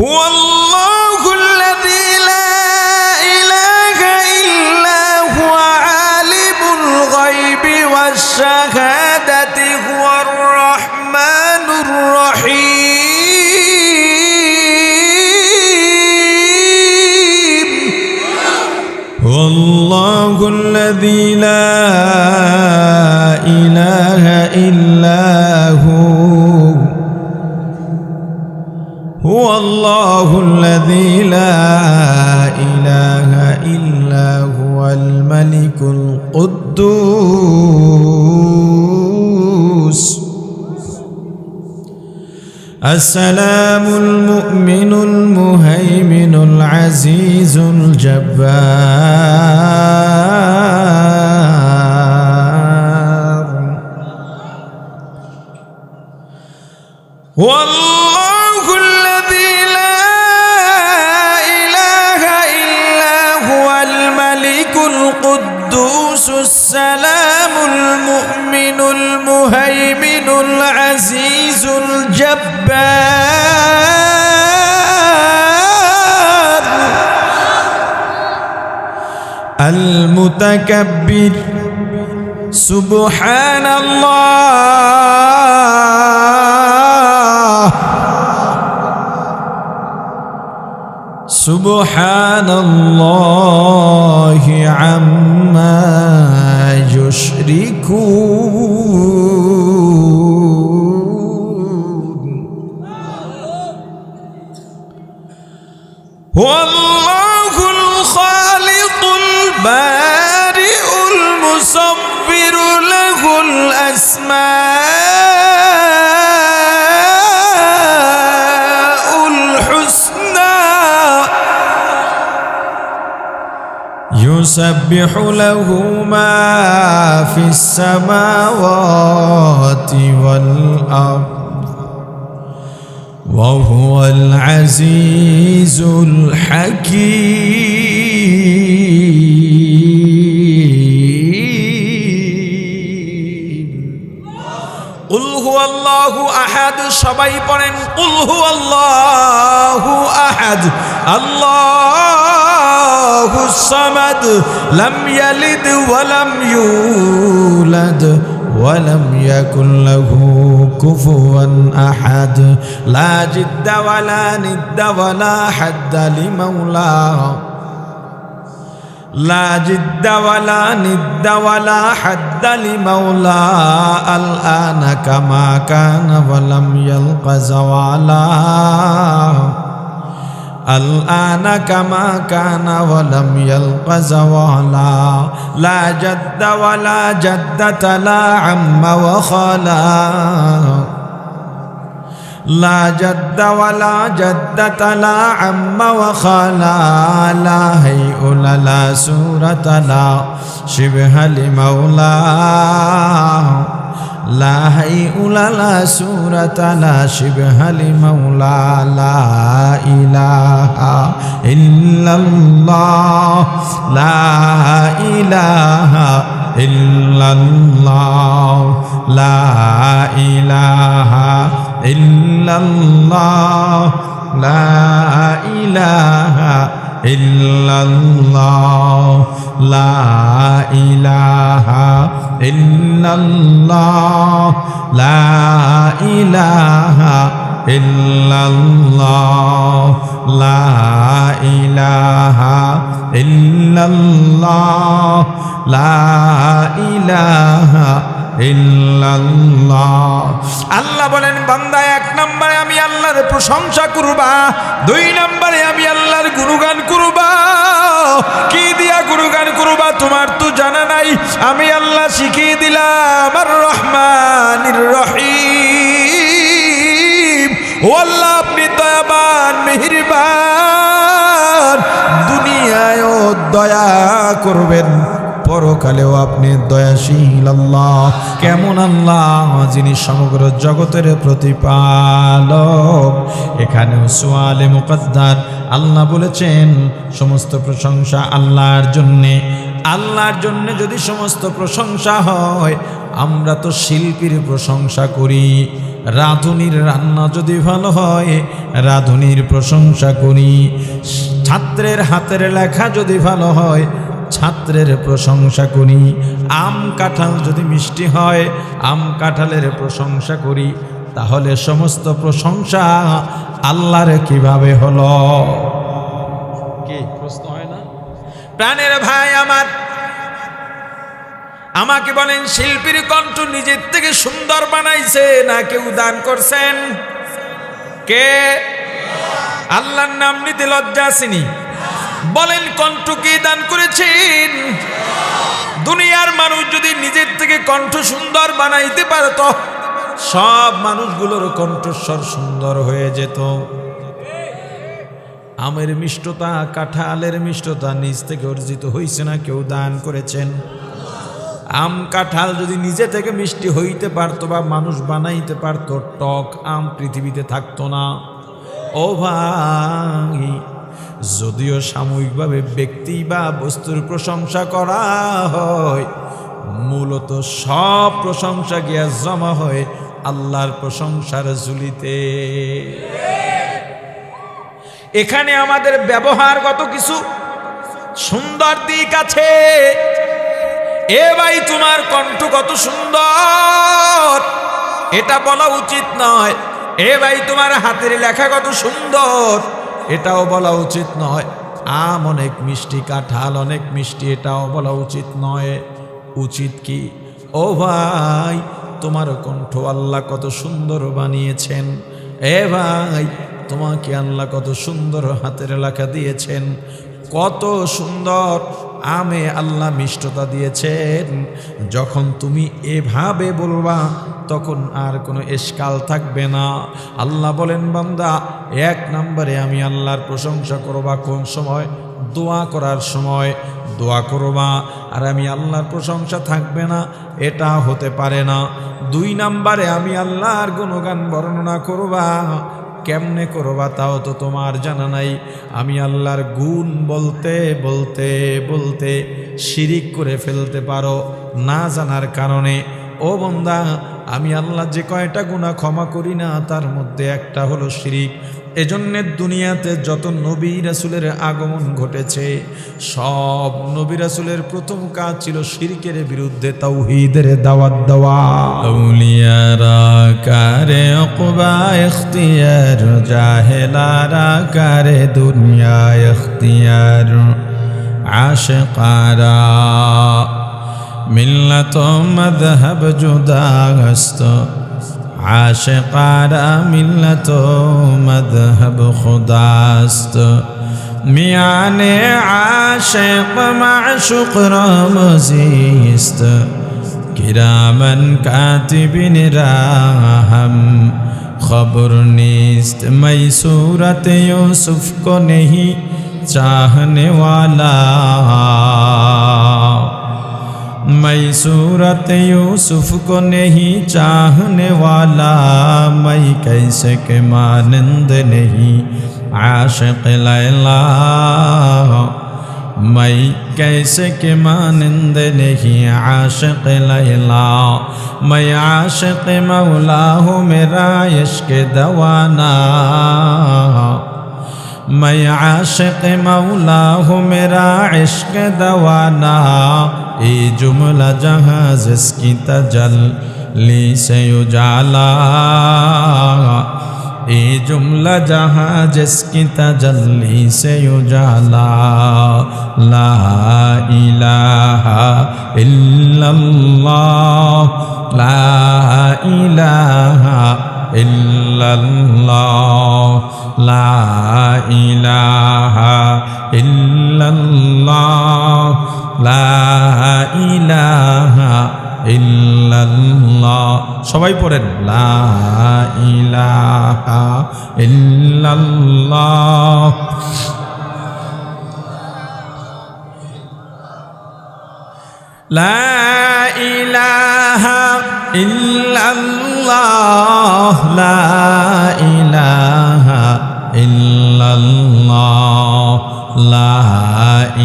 হুয়াল্লাহু আল্লাযী লা ইলাহা ইল্লা হুয়া আলিমুল গায়বি ওয়াশ শাহাদাতি হুয়ার রাহমানুর রহিম। হুয়াল্লাহু আল্লাযী লা ইলাহা ইল্লা হু هو الله الذي لا إله إلا هو الملك القدوس السلام المؤمن المهيمن العزيز الجبار والله الذي لا إله إلا هو الملك القدوس السلام المؤمن المهيمن العزيز الجبار المتكبر سبحان الله سبحان الله عما يشركون هو الله الخالق البارئ المصور له الأسماء الحسنى يسبح له ما في السماوات والأرض وهو العزيز الحكيم قل هو الله أحد সবাই পড়েন قل هو الله أحد الله الصمد لم يلد ولم يولد ولم يكن له كفوا أحد لا جد ولا ند ولا حد لمولاه لا جد ولا ند ولا حد لمولى الآن كما كان ولم يلق زوالا الآن كما كان ولم يلق زوالا لا جد ولا جدة لا عم وخلا لا جد ولا جدة لا عم وخلا لا هيئ لا سورة لا شبه لمولاه لا هيئ لا سورة لا شبه لمولى لا إله إلا الله لا إله إلا الله لا إله إلا الله لا إله إلا الله لا إله إلا الله لا إله إلا الله لا إله إلا الله لا إله ইল্লাল্লাহ। আল্লাহ বলেন বান্দা এক নম্বরে আমি আল্লাহর প্রশংসা করবা, দুই নম্বরে আমি আল্লাহর গুণগান করবা। কি দিয়া গুণগান করবা তোমার তো জানা নাই, আমি আল্লাহ শিখিয়ে দিলাম আর রহমানির রহিম। ও আল্লাহ আপনি দয়াবান মেহেরবান, দুনিয়ায়ও দয়া করবেন, পরকালেও আপনি দয়াশীল আল্লাহ। কেমন আল্লাহ, যিনি সমগ্র জগতের প্রতিপালক। এখানেও সুয়ালে মুকদ্দার আল্লাহ বলেছেন সমস্ত প্রশংসা আল্লাহর জন্যে। আল্লাহর জন্যে যদি সমস্ত প্রশংসা হয়, আমরা তো শিল্পীর প্রশংসা করি, রাঁধুনির রান্না যদি ভালো হয় রাঁধুনির প্রশংসা করি, ছাত্রের হাতের লেখা যদি ভালো হয় ছাত্রের প্রশংসা করি, আম কাঁঠাল যদি মিষ্টি হয় আম কাঁঠালের প্রশংসা করি, তাহলে সমস্ত প্রশংসা আল্লাহর কিভাবে হলো? কি প্রশ্ন হয় না? প্রাণের ভাই আমার, আমাকে বলেন শিল্পীর কণ্ঠ নিজের থেকে সুন্দর বানাইছে না কেউ দান করছেন? কে? আল্লাহর নাম নিতে লজ্জা আসেনি? বলেন কণ্ঠ কে দান করেছেন? দুনিয়ার মানুষ যদি নিজের থেকে কণ্ঠ সুন্দর বানাইতে পারত সব মানুষগুলোর কণ্ঠস্বর সুন্দর হয়ে যেত। আমের মিষ্টতা, কাঁঠালের মিষ্টতা নিজ থেকে অর্জিত হয়েছে না কেউ দান করেছেন? আম কাঁঠাল যদি নিজে থেকে মিষ্টি হইতে পারতো বা মানুষ বানাইতে পারতো, টক আম পৃথিবীতে থাকতো না। ও ভাই, যদিও সাময়িকভাবে ব্যক্তি বা বস্তুর প্রশংসা করা হয়, মূলত সব প্রশংসা গিয়া জমা হয় আল্লাহর প্রশংসার ঝুলিতে। এখানে আমাদের ব্যবহারগত কিছু সুন্দর দিক আছে। এ ভাই তোমার কণ্ঠ কত সুন্দর এটা বলা উচিত নয়। এ ভাই তোমার হাতের লেখা কত সুন্দর এটাও বলা উচিত নয়। আম অনেক মিষ্টি, কাঁঠাল অনেক মিষ্টি, এটাও বলা উচিত নয়। উচিত কি? ও ভাই তোমার কণ্ঠ আল্লাহ কত সুন্দর বানিয়েছেন। এ ভাই তোমাকে আল্লাহ কত সুন্দর হাতের লেখা দিয়েছেন, কত সুন্দর আমে আল্লাহ মিষ্টতা দিয়েছেন। যখন তুমি এভাবে বলবা তখন আর কোনো এশকাল থাকবে না। আল্লাহ বলেন বান্দা, এক নম্বরে আমি আল্লাহর প্রশংসা করবা কোন সময়? দোয়া করার সময় দোয়া করবা, আর আমি আল্লাহর প্রশংসা থাকবে না এটা হতে পারে না। দুই নম্বরে আমি আল্লাহর গুণগান বর্ণনা করবা। কেমনে করবা তাও তো তোমার জানা নাই। আমি আল্লাহর গুণ বলতে বলতে বলতে শিরিক করে ফেলতে পারো না জানার কারণে। ও বান্দা, আমি আল্লাহ যে কয়টা গুনাহ ক্ষমা করি না তার মধ্যে একটা হলো শিরিক। এজন্যে দুনিয়াতে যত নবী রাসূলের আগমন ঘটেছে সব নবী রাসূলের প্রথম কাজ ছিল শিরকের বিরুদ্ধে তাওহীদের দাওয়াত দেওয়া। আউলিয়ারা কারে উকবা ইখতিয়ার, জাহেলারা কারে দুনিয়া ইখতিয়ার, আশিকারা মিল্লাত মাযহাব জুদাগস্ত, আশিকারা মিল্লাত মাযহাব খুদাস্ত, মিয়ানে আশিক মাশুক রামজিস্ত, কিরামান কাতিবিন রাহম खबर नीस्त। मैं सूरत यूसुफ को नहीं चाहने वाला, मैं सूरत यूसुफ को नहीं चाहने वाला, मैं कैसे के मानंद नहीं आशिक लैला, मैं कैसे के मानंद नहीं आशिक लैला, मैं आशिक मौला हूँ मेरा इश्क दवाना, मैं आशिक मौला हूँ मेरा इश्क दवाना, ये जुमला जहाँ जिसकी तजल्ली से उजाला, ये जुमला जहाँ जिसकी तजल्ली से उजाला, ला इलाहा इल्लल्लाह, ला इलाहा इल्लल्लाह, ला इलाहा इल्लल्लाह, ला इलाहा ইল্লাল্লাহ। সবাই পড়েন লা ইলাহা ইল্লাল্লাহ, লা ইলাহা ইল্লাল্লাহ, লা ইলাহা ইল্লাল্লাহ, লা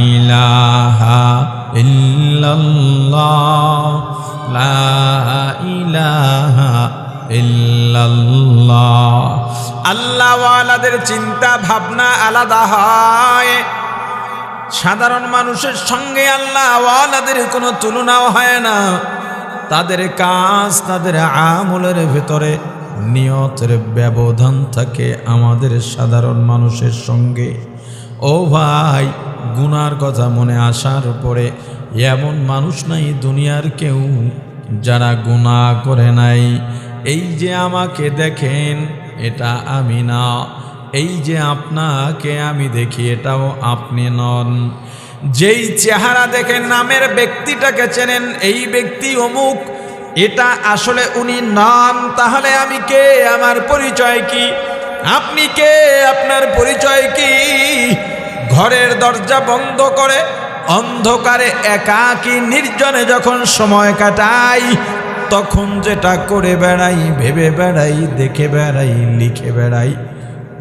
ইলাহা ইল্লাল্লাহ, লা ইলাহা ইল্লাল্লাহ। আল্লাহওয়ালাদের চিন্তা ভাবনা আলাদা হয়, সাধারণ মানুষের সঙ্গে আল্লাহওয়ালাদের কোনো তুলনাও হয় না। তাদের কাজ, তাদের আমলের ভেতরে নিয়তের ব্যবধান থাকে আমাদের সাধারণ মানুষের সঙ্গে। ও ভাই, গুনার কথা মনে আসার পরে এমন মানুষ নাই দুনিয়ার কেউ যারা গুনাহ করে নাই। এই যে আমাকে দেখেন, এটা আমি না। এই যে আপনাকে আমি দেখি, এটাও আপনি নন। যেই চেহারা দেখেন নামের ব্যক্তিটাকে চেনেন, এই ব্যক্তি অমুক, এটা আসলে উনি নন। তাহলে আমি কে? আমার পরিচয় কি? আপনি কে? আপনার পরিচয় কি? ঘরের দরজা বন্ধ করে অন্ধকারে একাকী নির্জনে যখন সময় কাটাই, তখন যেটা করে বেড়াই, ভেবে বেড়াই, দেখে বেড়াই, লিখে বেড়াই,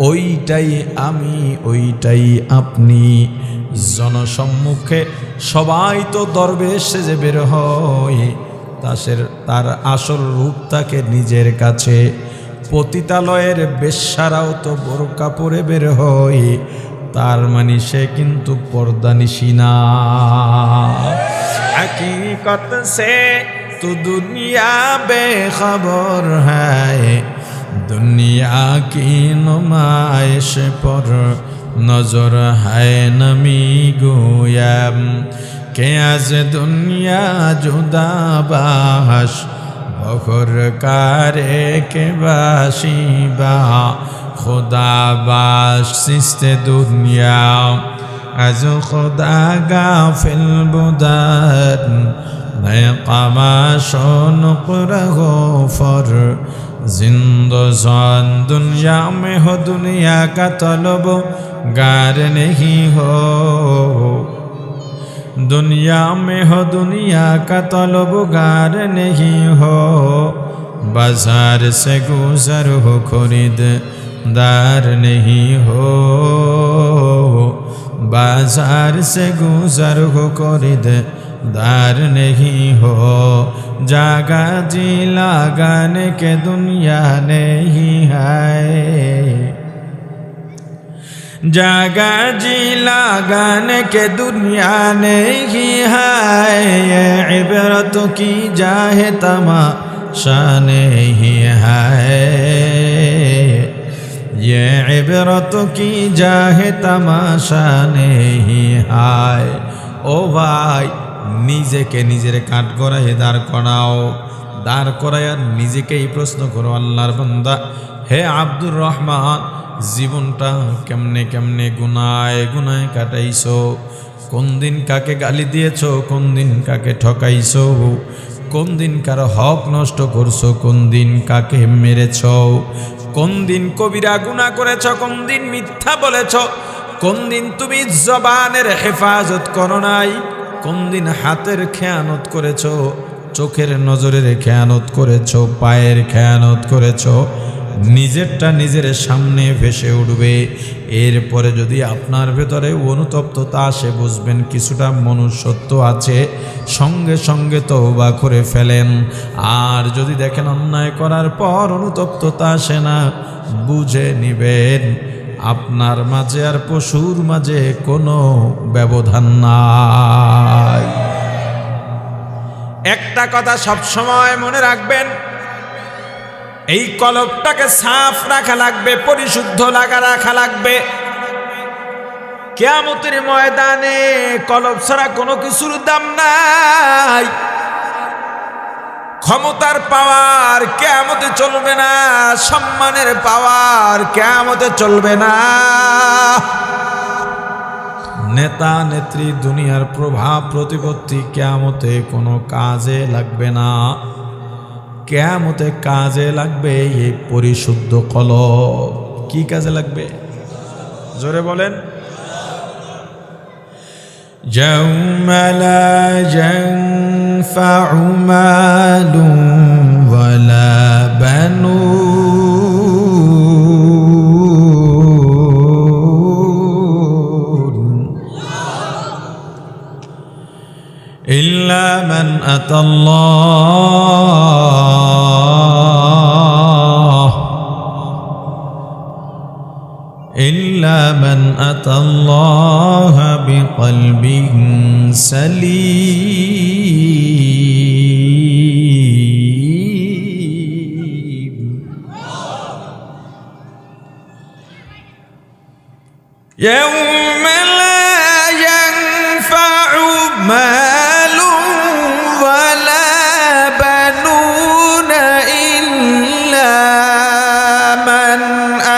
ওইটাই আমি, ওইটাই আপনি। জনসম্মুখে সবাই তো দরবেশ সেজে বের হয়, তার আসল রূপ থাকে নিজের কাছে। পতিতালয়ের বেশ্যারাও তো বোরকা পরে বের হয়, তার মানে সে কিন্তু পর্দানিশী না। হकीकत से तो दुनिया बेखबर है, दुनिया की नुमाइश पर नजर है नमी गोयम के आज दुनिया जुदा बाश बखर कारे के बाशिबा खुदा बाश सिस्ते दुनिया از خدا غافل بودن نقماشون قره فر زندگان دنیا میں ہو دنیا کا طلب گار نہیں ہو دنیا میں ہو دنیا کا طلب گار نہیں ہو بازار سے گزر ہو خرید دار نہیں ہو बाजार से गुजर हो खरीद दार नहीं हो जागा जी लगाने के दुनिया नहीं है जागा जी लगाने के दुनिया नहीं है ये इबरत की जाहे तमाशा नहीं है ये इबरत की जाहे तमाशा नहीं है। ও ভাই, নিজেকে নিজের কাঠ গড়ায় দাঁড় করায় নিজেকেই প্রশ্ন করো, আল্লাহর বান্দা হে আব্দুর রহমান, জীবনটা কেমনে কেমনে গুনায় গুনায় কাটাইছো? কোন দিন কাকে গালি দিয়েছো? কোন দিন কাকে ঠকাইছো? কোন দিন কারো হক নষ্ট করছো? কোন দিন কাকে মেরেছো? কোন দিন কবিরা গুনাহ করেছ? কোন দিন মিথ্যা বলেছ? কোন দিন তুমি জবানের হেফাজত করো নাই? কোন দিন হাতের খেয়ানত করেছ? চোখের নজরের খেয়ানত করেছ? পায়ের খেয়ানত করেছ? নিজেরটা নিজের সামনে ভেসে উঠবে। এরপরে যদি আপনার ভেতরে অনুতপ্ততা আসে, বুঝবেন কিছুটা মনুষ্যত্ব আছে, সঙ্গে সঙ্গে তওবা করে ফেলেন। আর যদি দেখেন অন্যায় করার পর অনুতপ্ততা আসে না, বুঝে নিবেন আপনার মাঝে আর পশুর মাঝে কোনো ব্যবধান নাই। একটা কথা সবসময় মনে রাখবেন, এই কলবটাকে সাফ রাখা লাগবে, পরিশুদ্ধ রাখা লাগবে। কিয়ামতের ময়দানে কলব ছাড়া কোনো কিছুর দাম নাই। ক্ষমতার পাওয়ার কিয়ামতে চলবে না, সম্মানের পাওয়ার কিয়ামতে চলবে না। নেতা নেত্রী, দুনিয়ার প্রভাব প্রতিপত্তি কিয়ামতে কোনো কাজে লাগবে না। কিয়ামতে কাজে লাগবে এই পরিশুদ্ধ কলব। কি কাজে লাগবে? জোরে বলেন। ইয়াউমা লা ইয়ানফাউ মালুন ওয়ালা বানুন ইল্লা মান আতাল্লাহ أتى الله بقلب سليم يوم لا ينفع مال ولا بنون إلا من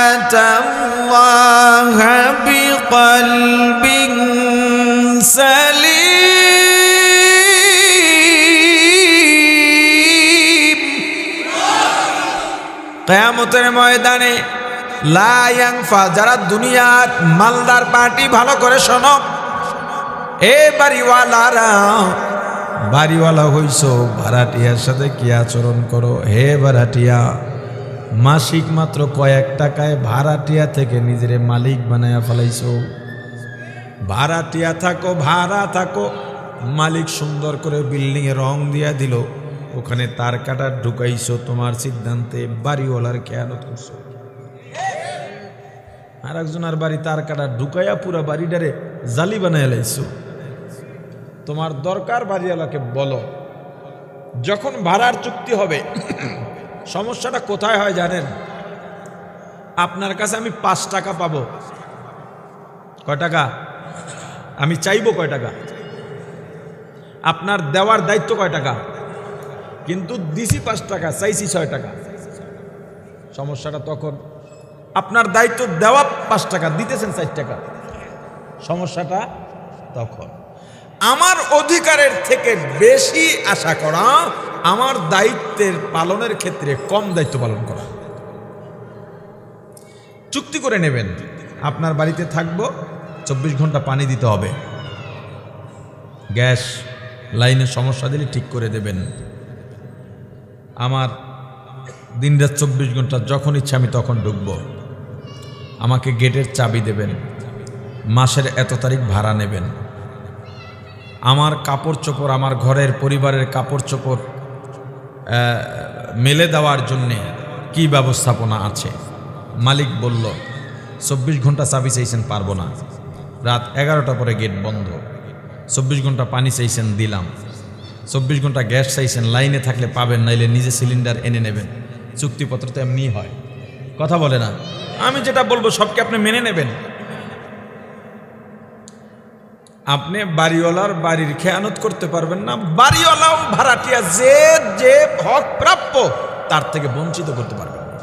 أتى الله بقلب سليم কিয়ামতের ময়দানে লা ইয়ানফা, যারা দুনিয়ার মালদার পার্টি ভালো করে শোনো, এ বাড়িওয়ালারা, বাড়িওয়ালা হইছো, ভাড়াটিয়ার সাথে কি আচরণ করো? হে ভাড়াটিয়া, মাসিক মাত্র কয়েক টাকায় ভাড়াটিয়া থেকে নিজেরে মালিক বানায়া ফেলাইছো। ভাড়াটিয়া থাকো, ভাড়া থাকো, মালিক সুন্দর করে বিল্ডিং এ রং দিয়া দিল, ওখানে তার কাটা ঢুকাইছো, তোমার সিদ্ধান্তে বাড়িওয়ালার খেয়ানত করছো। আর একজনের বাড়ি তার কাটা ঢুকাইয়া পুরা বাড়িটারে জালি বানায় লাইছো। তোমার দরকার বাড়িওয়ালাকে বলো, যখন ভাড়ার চুক্তি হবে, সমস্যাটা কোথায় হয় জানেন? আপনার কাছে আমি 5 টাকা পাবো, কয় টাকা আমি চাইবো, কয় টাকা আপনার দেওয়ার দায়িত্ব, কয় টাকা, কিন্তু দিছি 5 টাকা, চাইছি 6 টাকা। সমস্যাটা তখন আপনার দায়িত্ব দেওয়া 5 টাকা, দিতেছেন 4 টাকা। সমস্যাটা তখন আমার অধিকারের থেকে বেশি আশা করা, আমার দায়িত্বের পালনের ক্ষেত্রে কম দায়িত্ব পালন করা। চুক্তি করে নেবেন, আপনার বাড়িতে থাকবো, 24 ঘন্টা পানি দিতে হবে, গ্যাস লাইনের সমস্যা দিলে ঠিক করে দেবেন, আমার দিনরাত 24 ঘন্টা যখন ইচ্ছা আমি তখন ঢুকবো, আমাকে গেটের চাবি দেবেন, মাসের এত তারিখ ভাড়া নেবেন, আমার কাপড় চোপড়, আমার ঘরের পরিবারের কাপড় চোপড় মেলে দেওয়ার জন্যে কি ব্যবস্থাপনা আছে। মালিক বলল 24 ঘন্টা চাবি চাইছেন, পারবো না, রাত 11টা পরে গেট বন্ধ, 24 ঘন্টা পানি চাইছেন, দিলাম, 24 ঘন্টা গ্যাস চাইছেন, লাইনে থাকলে পাবেন, নাইলে নিজে সিলিন্ডার এনে নেবেন। চুক্তিপত্র তো এমনি হয়, কথা বলে না। আমি যেটা বলবো সবকে আপনি মেনে নেবেন। আপনি বাড়িওয়ালার বাড়ির খেয়ানত করতে পারবেন না, বাড়িওয়ালাও ভাড়াটিয়া যে যে হক প্রাপ্য তার থেকে বঞ্চিত করতে পারবেন না,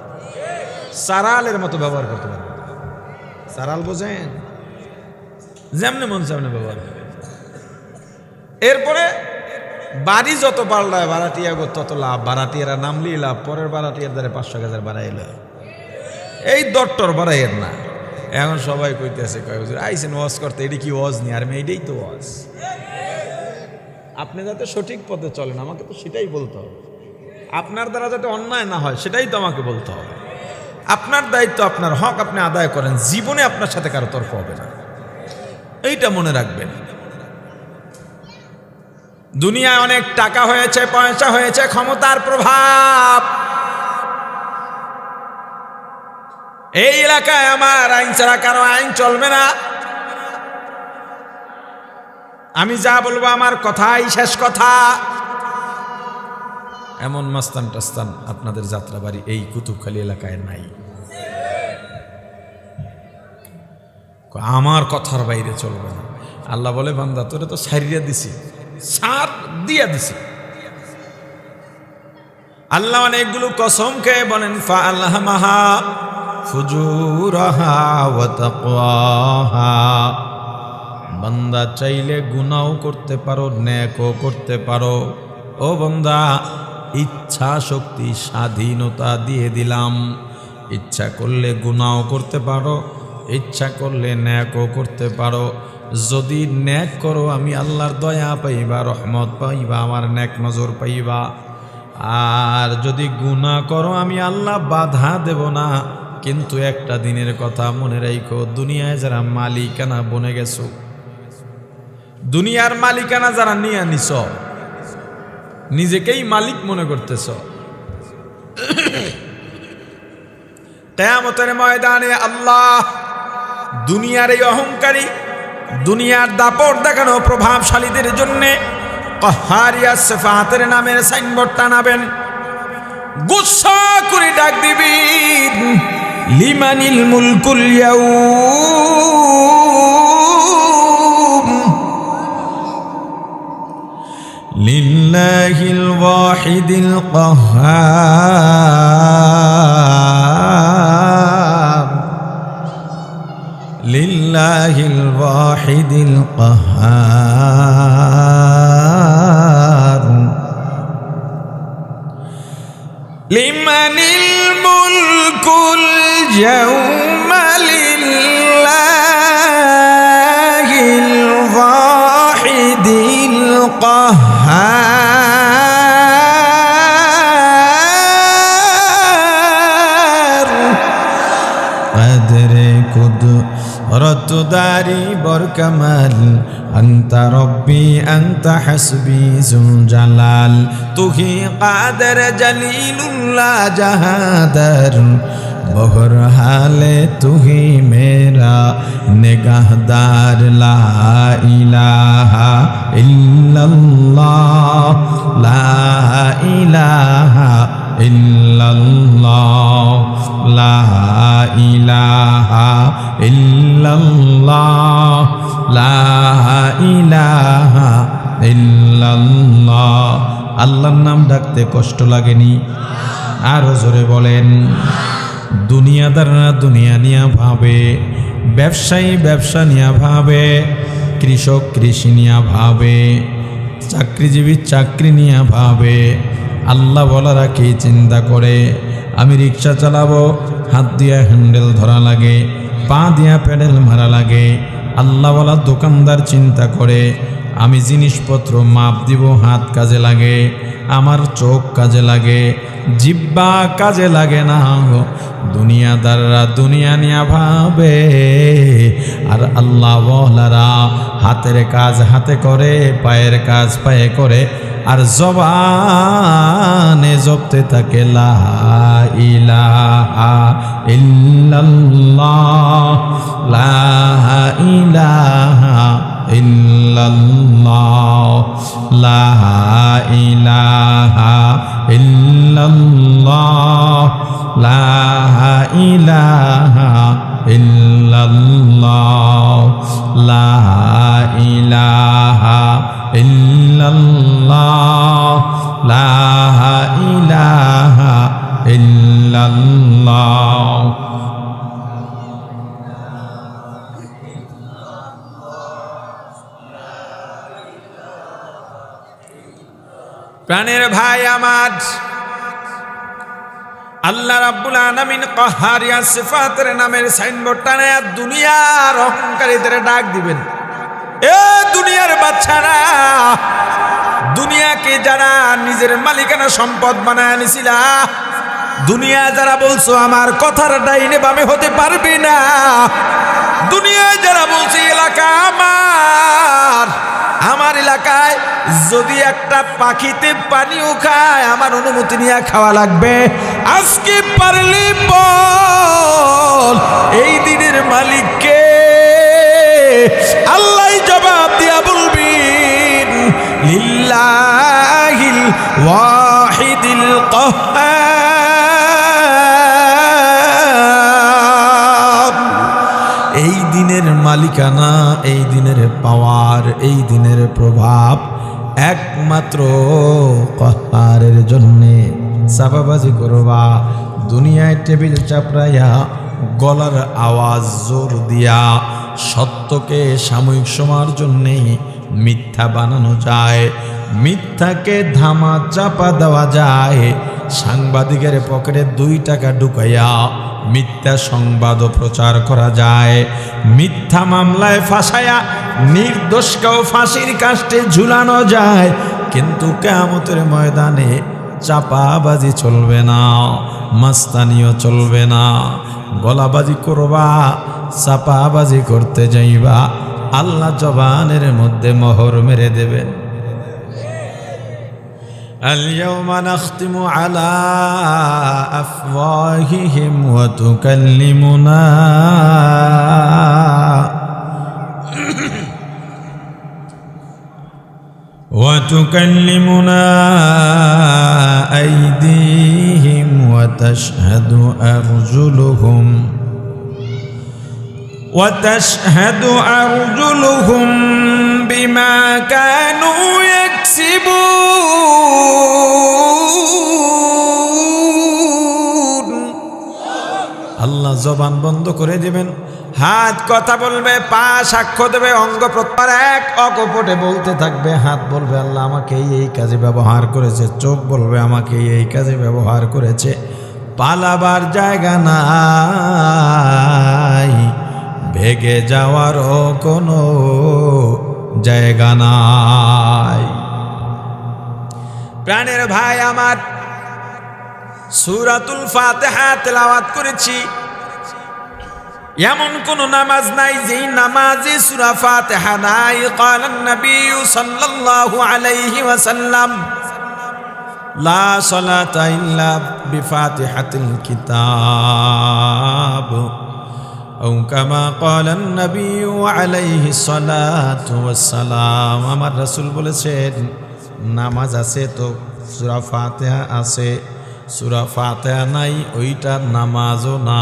সারালের মতো ব্যবহার করতে পারবেন। সারাল বোঝেন? যেমনি মন সামনে ব্যবহার করে। এরপরে বাড়ি যত পাল্টায় ভাড়াটিয়া গো তত লাভ, ভাড়াটিয়ারা নামলি লাভ, পরের ভাড়াটিয়ার দ্বারা 500,000 বাড়াইল, এই দট্টর বাড়াইয়ের না। এখন সবাই কইতেছে, আইসেন ওয়াজ করতে, এটি কি ওয়াজ নি? আর এটাই তো ওয়াজ। আপনি যাতে সঠিক পথে চলেন, আমাকে তো সেটাই বলতে হবে। আপনার দ্বারা যাতে অন্যায় না হয় সেটাই তো আমাকে বলতে হবে। আপনার দায়িত্ব, আপনার হক আপনি আদায় করেন, জীবনে আপনার সাথে কারো তর্ক হবে না, এইটা মনে রাখবেন। দুনিয়ায় অনেক টাকা হয়েছে, পয়সা হয়েছে, ক্ষমতার প্রভাব। এই এলাকায় আমার আইন ছাড়া কারো আইন চলবে না, আমি যা বলবো আমার কথাই শেষ কথা। এমন মাস্তান টাস্তান আপনাদের যাত্রাবাড়ি এই কুতুবখালী এলাকায় নাই। আমার কথার বাইরে চলবে না। আল্লাহ বলে, বান্দা তোরে তো ছাড়িয়ে দিছি, ছাড় দিয়া দিছি। আল্লাহ অনেকগুলো কসম খেয়ে বলেন, ফাআলহামাহা ফুজুরাহা ওয়া তাকওয়াহা। বান্দা চাইলে গুনাহও করতে পারো, নেকও করতে পারো। ও বান্দা, ইচ্ছা শক্তি স্বাধীনতা দিয়ে দিলাম। ইচ্ছা করলে গুনাহও করতে পারো, ইচ্ছা করলে নেকও করতে পারো। যদি নেক করো আমি আল্লাহর দয়া পাইবা, রহমত পাইবা, আমার নেক নজর পাইবা। আর যদি গুনাহ করো আমি আল্লাহ বাধা দেব না। কিন্তু একটা দিনের কথা মনে রাখো, দুনিয়ায় যারা মালিকানা বনে গেছো, দুনিয়ার মালিকানা যারা নিয়ে নিছ, নিজেকেই মালিক মনে করতেছ, কিয়ামতের ময়দানে আল্লাহ দুনিয়ার এই অহংকারী, দুনিয়ার দাপট দেখানো প্রভাবশালীদের জন্যে কাহারিয়া সিফাতের নামের সাইনবোর্ড টানাবেন, গুসা করে ডাক দিবেন, লিমানিল মুলকুল ইয়াউম লিল্লাহিল ওয়াহিদিল কাহ্হার, লিল্লাহিল ওয়াহিদিল কাহ্হার, লিমানিল মুলকুল ইয়াউমা লিল্লাহিল ওয়াহিদিল কাহ্হার, কদরে কুদরত দারি বরকামাল, আনতা রব্বি আনতা হাসবি যুল জালাল, তুহি কাদের জলিলুল্লাহ জাহাদার, বহর হালে তুহি মেরা নিগাহদার, লা ইলাহা ইল্লাল্লাহ, লা ইলাহা ইল্লাল্লাহ, লা ইলাহা ইল্লাল্লাহ, লা ইলাহা ইল্লাল্লাহ। আল্লাহর নাম ডাকতে কষ্ট লাগেনি? আরো জোরে বলেন। দুনিয়াদাররা দুনিয়া নিয়ে ভাবে, ব্যবসায়ী ব্যবসা নিয়ে ভাবে, কৃষক কৃষি নিয়ে ভাবে, চাকরিজীবী চাকরি নিয়ে ভাবে। আল্লাহ বলারা কি চিন্তা করে? আমি রিক্সা চালাবো, হাত দিয়া হ্যান্ডেল ধরা লাগে, পা দিয়া প্যাডেল মারা লাগে। আল্লাহ বলা দোকানদার চিন্তা করে, আমি জিনিসপত্র মাপ দিব, হাত কাজে লাগে, আমার চোখ কাজে লাগে, জিব্বা কাজে লাগে না। দুনিয়াদাররা দুনিয়া নিয়া ভাবে, আর আল্লাহ ওয়ালারা হাতের কাজ হাতে করে, পায়ের কাজ পায়ে করে, আর জবানে জপতে থাকে লা ইলাহা ইল্লাল্লাহ, লা ইলাহা ইল্লাল্লাহ, লা ইলাহা ইল্লাল্লাহ, লা ইলাহা ইল্লাল্লাহ, লা ইলাহা ইল্লাল্লাহ, লা ইলাহা ইল্লাল্লাহ। প্রাণের ভাই আমার, আল্লাহ রাব্বুল আলামিন কাহ্হারিয়া সিফাতের নামের সাইনবোর্ড টানায়া দুনিয়ার অহংকারীদের ডাক দিবেন। এ দুনিয়ার বাচ্চারা, দুনিয়াকে যারা নিজের মালিকানা সম্পদ বানায় নিছিলা, দুনিয়া যারা বলছো আমার কথার ডাইনে বামে হতে পারবে না, দুনিয়ায় যারা বলছে এলাকা আমার, আমার এলাকায় যদি একটা পাখিতে পানিও খায় আমার অনুমতি নিয়ে খাওয়া লাগবে, আজকে পারলি বল এই দিনের মালিককে। আল্লাহ জবাব দিয়া বলবেন, লিল্লাহিল ওয়াহিদিল কাহ্হার। এই দিনের মালিকানা, এই দিনের পাওয়ার, এই দিনের প্রভাব একমাত্র কাহ্হারের জন্যে। চাপাবাজি করবা, দুনিয়ায় টেবিল চাপড়াইয়া গলার আওয়াজ জোর দিয়া সত্যকে সাময়িক সময়ের জন্যে মিথ্যা বানানো যায়, মিথ্যাকে ধামা চাপা দেওয়া যায়, সাংবাদিকের পকেটে 2 টাকা ঢুকাইয়া মিথ্যা সংবাদও প্রচার করা যায়, মিথ্যা মামলায় ফাঁসায়া নির্দোষকেও ফাঁসির কাস্টে ঝুলানো যায়। কিন্তু কিয়ামতের ময়দানে চাপাবাজি চলবে না, মাস্তানিও চলবে না। গলাবাজি করবা, চাপাবাজি করতে যাইবা, আল্লাহ জবানের মধ্যে মোহর মেরে দেবেন। اليوم نختم على أفواههم وتكلمنا أيديهم وتشهد أرجلهم بما كانوا يكسبون আল্লাহ জবান বন্ধ করে দিবেন, হাত কথা বলবে, পা সাক্ষ্য দেবে, অঙ্গ প্রত্যঙ্গ এক অকপটে বলতে থাকবে। হাত বলবে আল্লাহ আমাকে এই কাজে ব্যবহার করেছে, চোখ বলবে আমাকে এই কাজে ব্যবহার করেছে। পালাবার জায়গা নাই, ভেগে যাওয়ারও কোনো জায়গা নাই। প্রাণের ভাই আমার, সূরাতুল ফাতিহা তেলাওয়াত করেছি, এমন কোন নামাজ নাই যেই নামাজে সূরা ফাতিহা নাই। ক্বালান নবী সাল্লাল্লাহু আলাইহি ওয়াসাল্লাম লা সালাতা ইল্লা বিফাতিহাতিল কিতাব আও কামা ক্বালান নবী আলাইহি সালাতু ওয়াসসালাম। আমার রাসূল বলেছেন নামাজ আছে তো সূরা ফাতিহা আছে, সূরা ফাতিহা নাই ওইটা নামাজও না।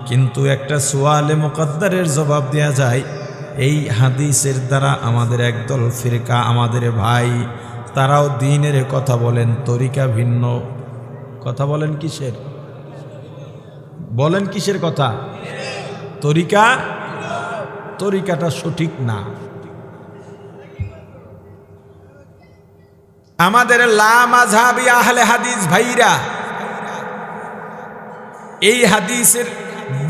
কিন্তু একটা সুয়ালে মুকদ্দারের জবাব দেয়া যায়। এই হাদিসের দ্বারা আমাদের একদল ফিরকা, আমাদের ভাই, তারাও দ্বীনের কথা বলেন, তরিকা ভিন্ন। কথা বলেন কিসের? বলেন কিসের কথা? তরিকাটা সঠিক না। আমাদের লা মাযহাবি আহলে হাদিস ভাইরা এই হাদিসের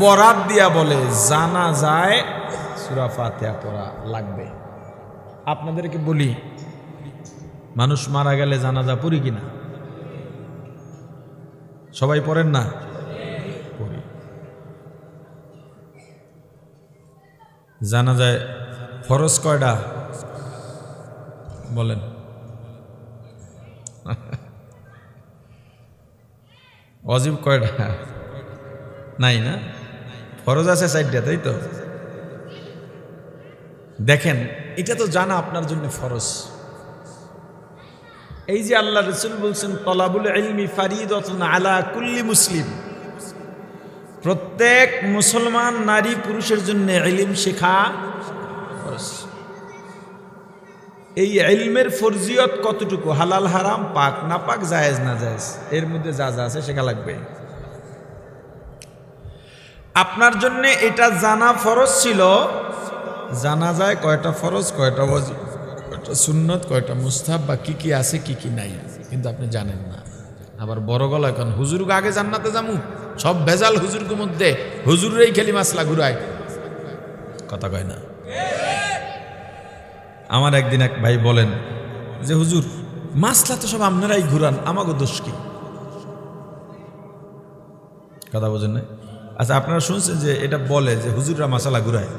বরাত দিয়া বলে জানাজায় সূরা ফাতিহা পড়া লাগবে। আপনাদেরকে বলি, মানুষ মারা গেলে জানাজা পড়ি কিনা? সবাই পড়েন না? পড়ি। জানাজায় ফরজ কয়টা বলেন? ওয়াজিব কয়টা? নাই না? ফরজ আছে 4টা, তাই তো? দেখেন, এটা তো জানা আপনার জন্য ফরজ। এই যে আল্লাহ রাসূল বলছেন তলাবুল ইলমি ফারিদাতুন আলা কুল্লি মুসলিম, প্রত্যেক মুসলমান নারী পুরুষের জন্য ইলম শেখা ফরজ। এই ইলমের ফরজিয়ত কতটুকু? হালাল হারাম, পাক না পাক, জায়েজ না জায়েজ, এর মধ্যে যা যা আছে শেখা লাগবে। আপনার জন্য এটা জানা ফরজ ছিল। জানা যায় কয়টা ফরজ, কয়টা ওয়াজিব, কয়টা সুন্নত, কয়টা মুস্তাহাব, বা কি কি আছে কি কি নাই, কিন্তু আপনি জানেন না। আবার বড় গলা এখন হুজুর আগে জান্নাতে যামু, সব ভেজাল হুজুরকে মধ্যে, হুজুরেই খেলি মাসলা ঘুরায়, কথা কয় না। আমার একদিন এক ভাই বলেন যে হুজুর মাসলা তো সব আপনারাই ঘুরান, আমাকে দোষ কি? কথা বোঝেন না? আচ্ছা, আপনারা শুনছেন যে এটা বলে যে হুজুররা মাসালা ঘুরায়?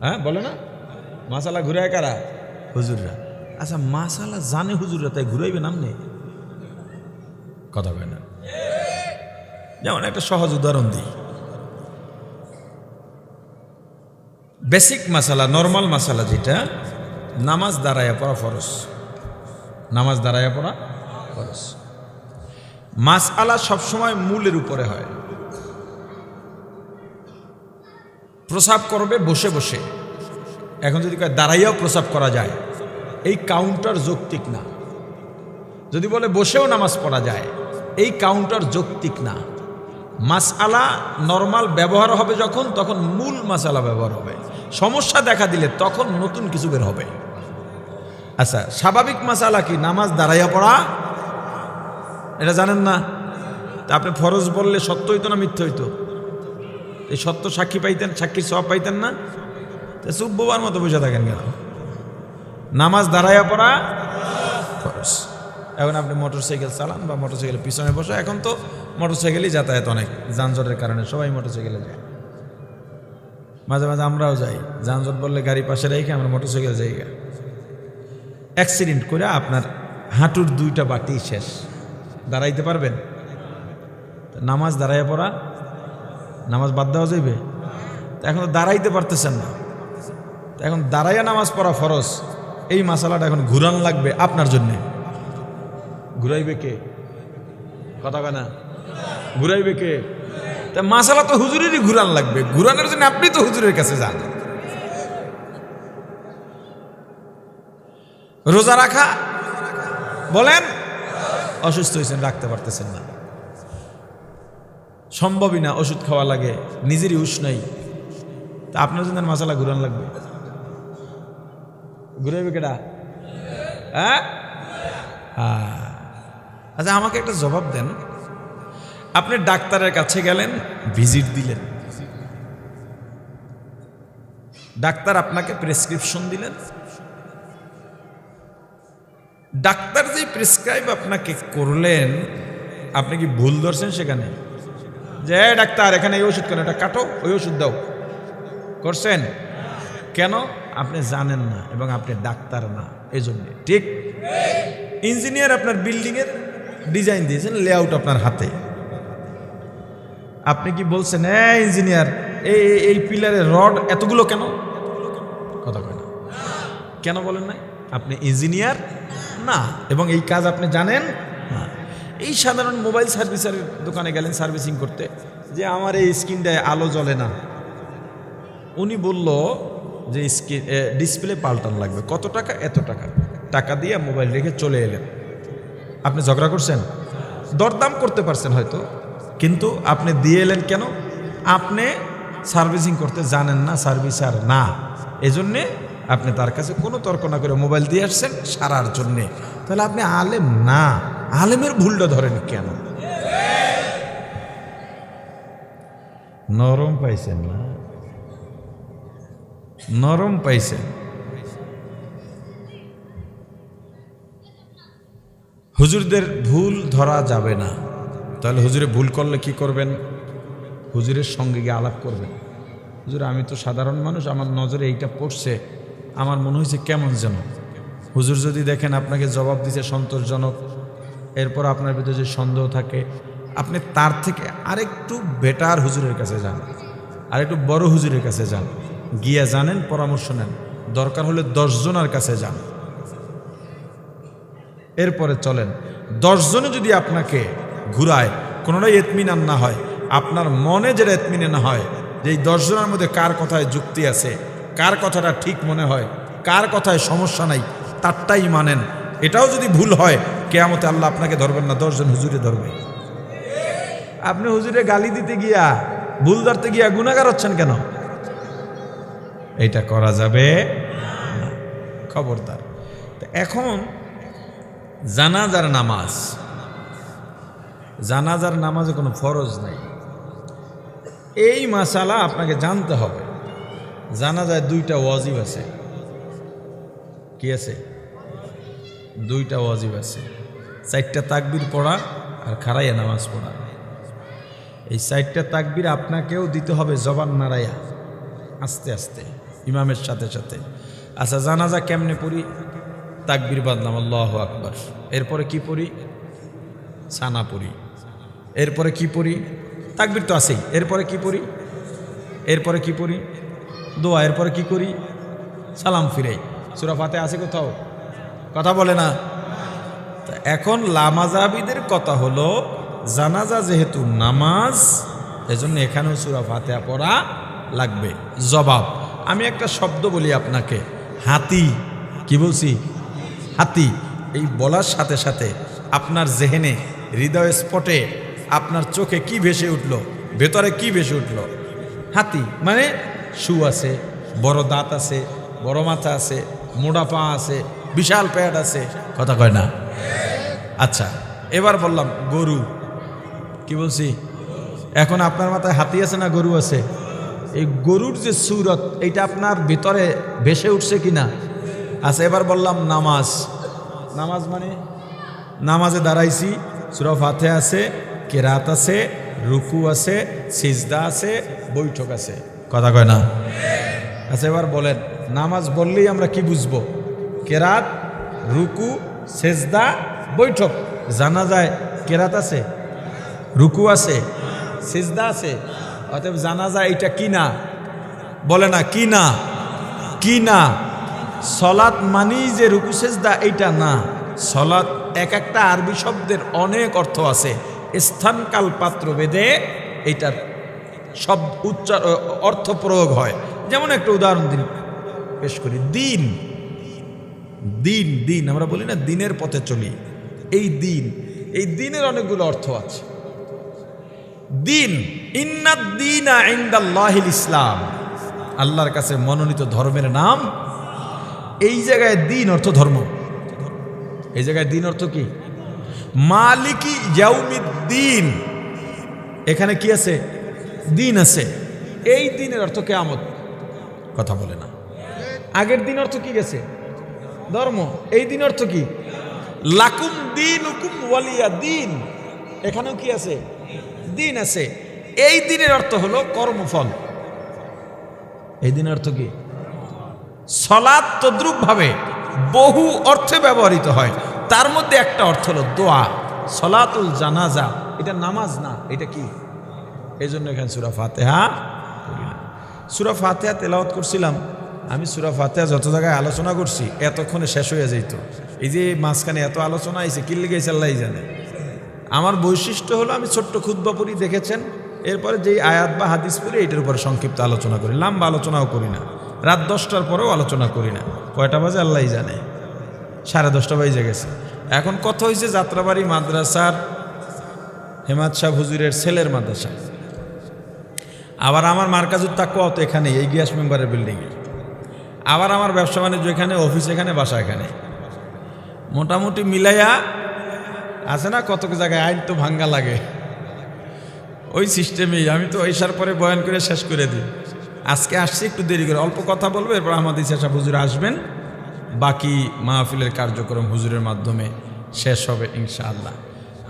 হ্যাঁ, বলে না? মাসালা ঘুরায় কারা? হুজুররা। আচ্ছা, মাসালা জানে হুজুররা, তাই ঘুরাইবে নামনে? কথা কয় না। যেমন একটা সহজ উদাহরণ দিই। বেসিক মাসালা, নর্মাল মাসালা যেটা, নামাজ দাঁড়াইয়া পড়া ফরজ। নামাজ দাঁড়াইয়া পড়া ফরজ। মাসআলা সবসময় মূলের উপরে হয়। প্রসাব করবে বসে বসে, এখন যদি দাঁড়াইয়াও প্রসাব করা যায়, এই কাউন্টার যৌক্তিক না। যদি বলে বসেও নামাজ পড়া যায়, এই কাউন্টার যৌক্তিক না। মাসআলা নরমাল ব্যবহার হবে যখন, তখন মূল মাসআলা ব্যবহার হবে। সমস্যা দেখা দিলে তখন নতুন কিছু বের হবে। আচ্ছা, স্বাভাবিক মাসআলা কি? নামাজ দাঁড়াইয়া পড়া, এটা জানেন না? তা আপনি ফরজ বললে সত্য হইতো না মিথ্যা হইতো? এই সত্য সাক্ষী পাইতেন, সাক্ষীর সওয়াব পাইতেন না? তা চুপ বোবার মতো বসে থাকেন কেন? নামাজ দাঁড়াইয়া পড়া ফরজ। এখন আপনি মোটরসাইকেল চালান বা মোটরসাইকেলের পিছনে বসে, এখন তো মোটরসাইকেলই যাতায়াত, অনেক যানজটের কারণে সবাই মোটরসাইকেলে যায়। মাঝে মাঝে আমরাও যাই, যানজট বললে গাড়ি পাশে রেখে আমরা মোটরসাইকেল যাই। অ্যাক্সিডেন্ট করে আপনার হাঁটুর 2টা বাটি শেষ, দাঁড়াইতে পারবেন? নামাজ দাঁড়াইয়া পড়া, নামাজ বাদ দেওয়া যাইবে? এখন দাঁড়াইতে পারতেছেন না, এখন দাঁড়াইয়া নামাজ পড়া ফরজ। এই মাসালাটা এখন ঘুরান লাগবে আপনার জন্যে। ঘুরাইবে কে? কথা কয় না, ঘুরাইবে কে? তা মাসালা তো হুজুরেরই ঘুরান লাগবে। ঘুরানোর জন্য আপনি তো হুজুরের কাছে যান। রোজা রাখা বলেন, অসুস্থ হয়েছেন, রাখতে পারতেছেন না, সম্ভবই না, ওষুধ খাওয়া লাগে, নিজেরই হুঁশ নাই, তা আপনার জন্য মাসালা ঘুরান লাগবে। ঘুরাইবে কেডা? হ্যাঁ, আচ্ছা আমাকে একটা জবাব দেন। আপনি ডাক্তারের কাছে গেলেন, ভিজিট দিলেন, ডাক্তার আপনাকে প্রেসক্রিপশন দিলেন, ডাক্তার যে প্রেসক্রাইব আপনাকে করলেন, আপনি কি ভুল ধরছেন সেখানে? যে ডাক্তার এখানে এই ওষুধ কেন, এটা কাটো, ওই ওষুধ দাও, করছেন কেন? আপনি জানেন না এবং আপনি ডাক্তার না, এই জন্য। ঠিক, ইঞ্জিনিয়ার আপনার বিল্ডিংয়ের ডিজাইন দিয়েছেন, লেআউট আপনার হাতে, আপনি কি বলছেন ইঞ্জিনিয়ার এই পিলারের রড এতগুলো কেন? কথা কয় না, কেন বলেন না? আপনি ইঞ্জিনিয়ার না এবং এই কাজ আপনি জানেন না। এই সাধারণ মোবাইল সার্ভিসের দোকানে গেলেন সার্ভিসিং করতে, যে আমার এই স্ক্রিনটায় আলো জ্বলে না, উনি বলল যে স্ক্রিন ডিসপ্লে পাল্টানো লাগবে, কত টাকা? এত টাকা। টাকা দিয়ে মোবাইল রেখে চলে এলেন। আপনি ঝগড়া করছেন, দরদাম করতে পারছেন হয়তো, কিন্তু আপনি দিয়ে এলেন কেন? আপনি সার্ভিসিং করতে জানেন না, সার্ভিসার না, এজন্যে আপনি তার কাছে কোনো তর্ক না করে মোবাইল দিয়ে আসছেন সারার জন্যে। তাহলে আপনি আলেম না, আলেমের ভুলটা ধরেন কেন? নরম পাইছেন না, নরম পাইছেন। হুজুরদের ভুল ধরা যাবে না। তাহলে হুজুরে ভুল করলে কি করবেন? হুজুরের সঙ্গে গিয়ে আলাপ করবেন। হুজুর আমি তো সাধারণ মানুষ, আমার নজরে এইটা পড়ছে, আমার মনে হয়েছে কেমন যেন। হুজুর যদি দেখেন আপনাকে জবাব দিতে সন্তোষজনক, এরপর আপনার ভিতরে যে সন্দেহ থাকে, আপনি তার থেকে আরেকটু বেটার হুজুরের কাছে যান, আরেকটু বড় হুজুরের কাছে যান, গিয়া জানেন, পরামর্শ নেন, দরকার হলে 10 জনের কাছে যান, এরপরে চলেন। 10 জনে যদি আপনাকে ঘুরায়, কোনোটাই এতমিনান না হয়, আপনার মনে যেটা এতমিনান হয় যে এই 10 জনের মধ্যে কার কথায় যুক্তি আছে, কার কথাটা ঠিক মনে হয়, কার কথায় সমস্যা নাই, তারটাই মানেন। এটাও যদি ভুল হয়, কিয়ামতে আল্লাহ আপনাকে ধরবেন না, 10 জন হুজুরে ধরবে। আপনি হুজুরে গালি দিতে গিয়া, ভুল ধরতে গিয়া গুনাহগার হচ্ছেন কেন? এইটা করা যাবে না, খবরদার। এখন জানাজার নামাজ, জানাজার নামাজে কোনো ফরজ নাই, এই মাসালা আপনাকে জানতে হবে। জানাজায় 2টা ওয়াজিব আছে। কি আছে? 2টা ওয়াজিব আছে, 4টা তাকবীর পড়া আর খাড়াইয়া নামাজ পড়া। এই 4টা তাকবীর আপনাকেও দিতে হবে জবান নাড়াইয়া, আস্তে আস্তে, ইমামের সাথে সাথে। আচ্ছা জানাজা কেমনে পড়ি? তাকবীর বাদলাম, আল্লাহু আকবার, এরপরে কি পড়ি? সানা পড়ি। এরপরে কি পড়ি? তাকবীর তো আছেই, এরপরে কি পড়ি? এরপরে কি পড়ি? দোয়া। এরপরে কি করি? সালাম ফিরাই। সূরা ফাতিহা আছে কোথাও? কথা বলে না। এখন লামাজাবিদের কথা হলো, জানাজা যেহেতু নামাজ, এজন্য এখানেও সূরা ফাতিহা পড়া লাগবে। জবাব, আমি একটা শব্দ বলি আপনাকে, হাতি। কি বলছি? হাতি। এই বলার সাথে সাথে আপনার জেহেনে, হৃদয় স্পটে, আপনার চোখে কি ভেসে উঠল, ভেতরে কি ভেসে উঠল? হাতি মানে শু আছে, বড় দাঁত আছে, বড় মাথা আছে, মোটা পা আছে, বিশাল পেট আছে। কথা কয় না? আচ্ছা এবার বললাম গরু। কি বলছি? এখন আপনার মাথায় হাতি আছে না গরু আছে? এই গরুর যে সুরত, এইটা আপনার ভিতরে ভেসে উঠছে কিনা? আচ্ছা এবার বললাম নামাজ। নামাজ মানে নামাজে দাঁড়াইছি, সূরা ফাতিহা আছে, কেরাত আছে, রুকু আছে, সিজদা আছে, বৈঠক আছে। কথা কয় না? আচ্ছা এবার বলেন, নামাজ বললেই আমরা কি বুঝবো? কেরাত, রুকু, সেজদা বৈঠক। জানাজায় কেরাত আছে, রুকু আছে, সেজদা আছে। অতএব জানাজা এটা কি না? বলে না কি না? কি না? সলাৎ মানি যে রুকু সেজদা এইটা না। সলাৎ এক একটা আরবি শব্দের অনেক অর্থ আছে, স্থান কাল পাত্র ভেদে এইটার শব্দ উচ্চার অর্থ প্রয়োগ হয়। যেমন একটা উদাহরণ দিন পেশ করি। দিন, দিন, দিন আমরা বলি না দিনের পথে চলি। এই দিন, এই দিনের অনেকগুলো অর্থ আছে। দিন, ইন্নাদ দীনা ইনদাল্লাহিল ইসলাম, আল্লাহর কাছে মনোনীত ধর্মের নাম। এই জায়গায় দিন অর্থ ধর্ম। এই জায়গায় দিন অর্থ কি? মালিকি ইয়াউমিদ্দিন, এখানে কি আছে? দিন আছে। এই দিনের অর্থ কিয়ামত। কথা বলে না। আগের দিন অর্থ কি গেছে? ধর্ম। এই দিন অর্থ কি? লাকুম দীনুকুম ওয়ালিয়া দিন, এখানেও কি আছে? দিন আছে। এই দিনের অর্থ হলো কর্মফল। এই দিনের অর্থ কি? সালাত তদ্রুপ ভাবে বহু অর্থে ব্যবহৃত হয়। তার মধ্যে একটা অর্থ হলো দোয়া। সালাতুল জানাজা, এটা নামাজ না, এটা কি? এই জন্য এখানে সূরা ফাতিহা পড়ি না। সূরা ফাতিহা তেলাওয়াত করছিলাম আমি। সূরা ফাতিহা যত জায়গায় আলোচনা করছি এতক্ষণে শেষ হয়ে যেত। এই যে মাঝখানে এত আলোচনা আইছে, কি লেগে আল্লাহই জানে। আমার বৈশিষ্ট্য হলো আমি ছোট্ট খুতবা পড়ি, দেখেছেন। এরপরে যেই আয়াত বা হাদিস পড়ি এইটার উপরে সংক্ষিপ্ত আলোচনা করি, লম্বা আলোচনাও করি না। রাত 10টার পরেও আলোচনা করি না। কয়টা বাজে আল্লাহই জানে, 10:30 বাজে গেছে। এখন কথা হয়েছে যাত্রাবাড়ি মাদ্রাসার হেমাদ শাহ হুজুরের ছেলের মাদ্রাসা। আবার আমার মার্কাজুত তাকওয়া তো এখানে, এই গিয়াস মেম্বারের বিল্ডিংয়ে। আবার আমার ব্যবসা বাণিজ্য এখানে, অফিস এখানে, বাসা এখানে। মোটামুটি মিলাইয়া আছে না কত জায়গায় আইন তো ভাঙ্গা লাগে। ওই সিস্টেমেই আমি তো এসার পরে বয়ান করে শেষ করে দিই। আজকে আসছি একটু দেরি করে, অল্প কথা বলবো, এরপর আমাদের সাহেব হুজুর আসবেন। বাকি মাহফিলের কার্যক্রম হুজুরের মাধ্যমে শেষ হবে ইনশাআল্লাহ।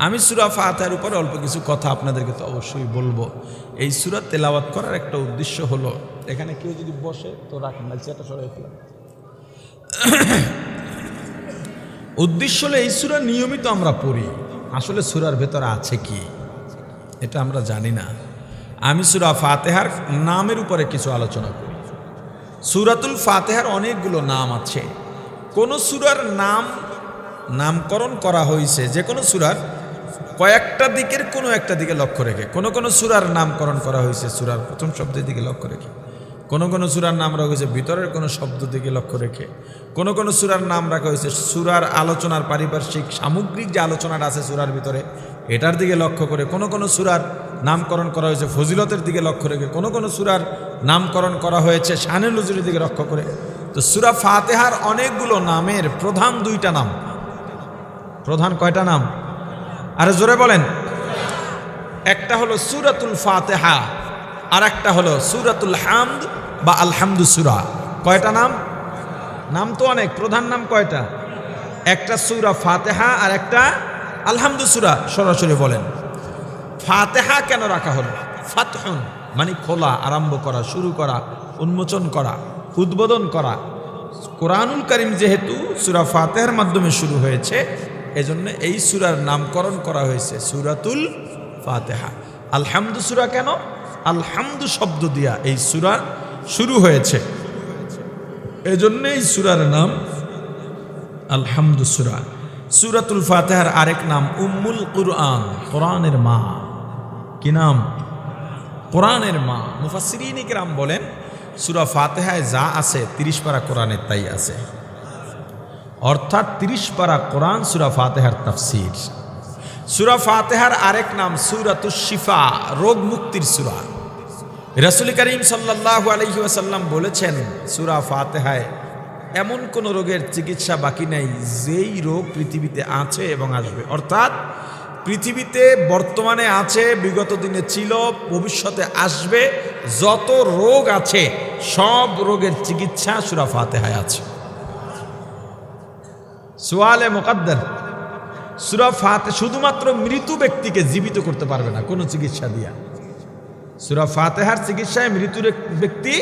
আমি সূরা ফাতিহার উপরে অল্প কিছু কথা আপনাদেরকে তো অবশ্যই বলবো। এই সূরা তেলাওয়াত করার একটা উদ্দেশ্য হলো, এখানে কেউ যদি বসে তো রাখেন না, সেটা সরাই ফেলেন। উদ্দেশ্য হলো এই সূরা নিয়মিত আমরা পড়ি। আসলে সূরার ভেতরে আছে কি এটা আমরা জানি না। আমি সূরা ফাতিহার নামের উপরে কিছু আলোচনা করি। সূরাতুল ফাতিহার অনেকগুলো নাম আছে। কোন সূরার নামকরণ করা হয়েছে, যে কোনো সূরার কয়েকটা দিকের কোনো একটা দিকে লক্ষ্য রেখে। কোন সূরার নামকরণ করা হয়েছে সূরার প্রথম শব্দের দিকে লক্ষ্য রেখে। কোন সূরার নাম রাখা হয়েছে ভিতরের কোনো শব্দ দিকে লক্ষ্য রেখে। কোন সূরার নাম রাখা হয়েছে সূরার আলোচনার পারিপার্শ্বিক সামগ্রিক যে আলোচনাটা আছে সূরার ভিতরে এটার দিকে লক্ষ্য করে। কোন সূরার নামকরণ করা হয়েছে ফজিলতের দিকে লক্ষ্য রেখে। কোন সূরার নামকরণ করা হয়েছে শানে নজুলের দিকে লক্ষ্য করে। তো সূরা ফাতিহার অনেকগুলো নামের প্রধান 2টা নাম। প্রধান কয়টা নাম? আরে জোরে বলেন। একটা হলো সূরাতুল ফাতিহা, আর একটা হলো সূরাতুল হামদ বা আলহামদু সূরা। কয়টা নাম? নাম তো অনেক, প্রধান নাম কয়টা? একটা সূরা ফাতিহা আর একটা আলহামদু সূরা। সরাসরি বলেন ফাতিহা কেন রাখা হলো? ফাতহুন মানে খোলা, আরম্ভ করা, শুরু করা, উন্মোচন করা, উদ্বোধন করা। কোরআনুল কারীম যেহেতু সূরা ফাতিহার মাধ্যমে শুরু হয়েছে, এজন্য এই সূরার নামকরণ করা হয়েছে সূরাতুল ফাতিহা। আলহামদু সূরা কেন? আলহামদু শব্দ দিয়া এই সূরা শুরু হয়েছে, এজন্য এই সূরার নাম আলহামদু সূরা। সূরাতুল ফাতিহার আরেক নাম উম্মুল কুরআন, কোরআনের মা। কি নাম? কোরআনের মা। মুফাসসিরিন কিরাম বলেন সূরা ফাতিহায় যা আছে 30 পারা কোরআনের তাই আছে, অর্থাৎ 30 পারা কোরআন সূরা ফাতিহার তাফসীর। সূরা ফাতিহার আরেক নাম সূরাতুশ শিফা, রোগ মুক্তির সূরা। রাসূল করিম সাল্লাল্লাহু আলাইহি ওয়াসাল্লাম বলেছেন সূরা ফাতিহায় এমন কোন রোগের চিকিৎসা বাকি নাই যেই রোগ পৃথিবীতে আছে এবং আসবে। অর্থাৎ পৃথিবীতে বর্তমানে আছে, বিগত দিনে ছিল, ভবিষ্যতে আসবে, যত রোগ আছে সব রোগের চিকিৎসা সূরা ফাতিহায় আছে। সুয়ালে মুকাদ্দার, সূরা ফাতিহা শুধুমাত্র মৃত ব্যক্তিকে জীবিত করতে পারবে না কোনো চিকিৎসা দিয়া। সূরা ফাতিহার চিকিৎসায় মৃত ব্যক্তি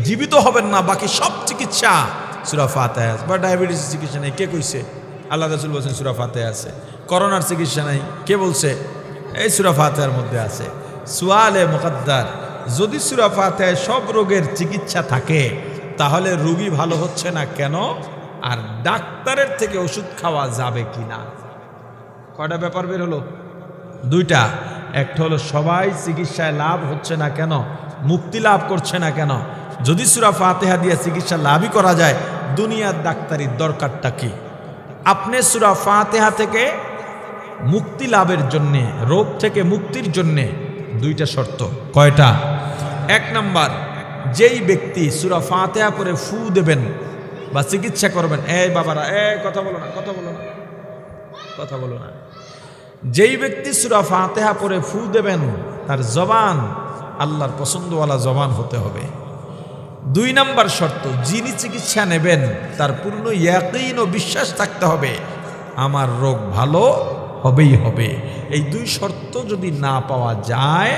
জীবিত হবেন না, বাকি সব চিকিৎসা সূরা ফাতিহা। বা ডায়াবেটিসের চিকিৎসা নেই, কে কইছে? আল্লাহ রাসূল বলছেন সূরা ফাতিহা আছে। করোনার চিকিৎসা নাই, কে বলছে? এই সূরা ফাতিহার মধ্যে আছে। সুয়ালে মুকদ্দার, যদি সূরা ফাতিহায় সব রোগের চিকিৎসা থাকে তাহলে রোগী ভালো হচ্ছে না কেন, আর ডাক্তারের থেকে ওষুধ খাওয়া যাবে কিনা? কয়টা ব্যাপার বের হলো? দুইটা। একটা হলো সবাই চিকিৎসায় লাভ হচ্ছে না কেন, মুক্তি লাভ করছে না কেন? যদি সূরা ফাতিহা দিয়ে চিকিৎসা লাভই করা যায়, দুনিয়ার ডাক্তারির দরকারটা কি? আপনি সূরা ফাতিহা থেকে মুক্তি লাভের জন্যে, রোগ থেকে মুক্তির জন্যে দুইটা শর্ত। কয়টা? এক নাম্বার, যেই ব্যক্তি সূরা ফাতিহা পড়ে ফু দেবেন বা চিকিৎসা করবেন, এই বাবারা কথা বলো না, কথা বলো না, কথা বলো না। যেই ব্যক্তি সূরা ফাতিহা পড়ে ফু দেবেন তার জবান আল্লাহর পছন্দওয়ালা জবান হতে হবে। দুই নাম্বার শর্ত, যিনি চিকিৎসা নেবেন তার পূর্ণ ইয়াকিন ও বিশ্বাস থাকতে হবে আমার রোগ ভালো হবেই হবে। এই দুই শর্ত যদি না পাওয়া যায়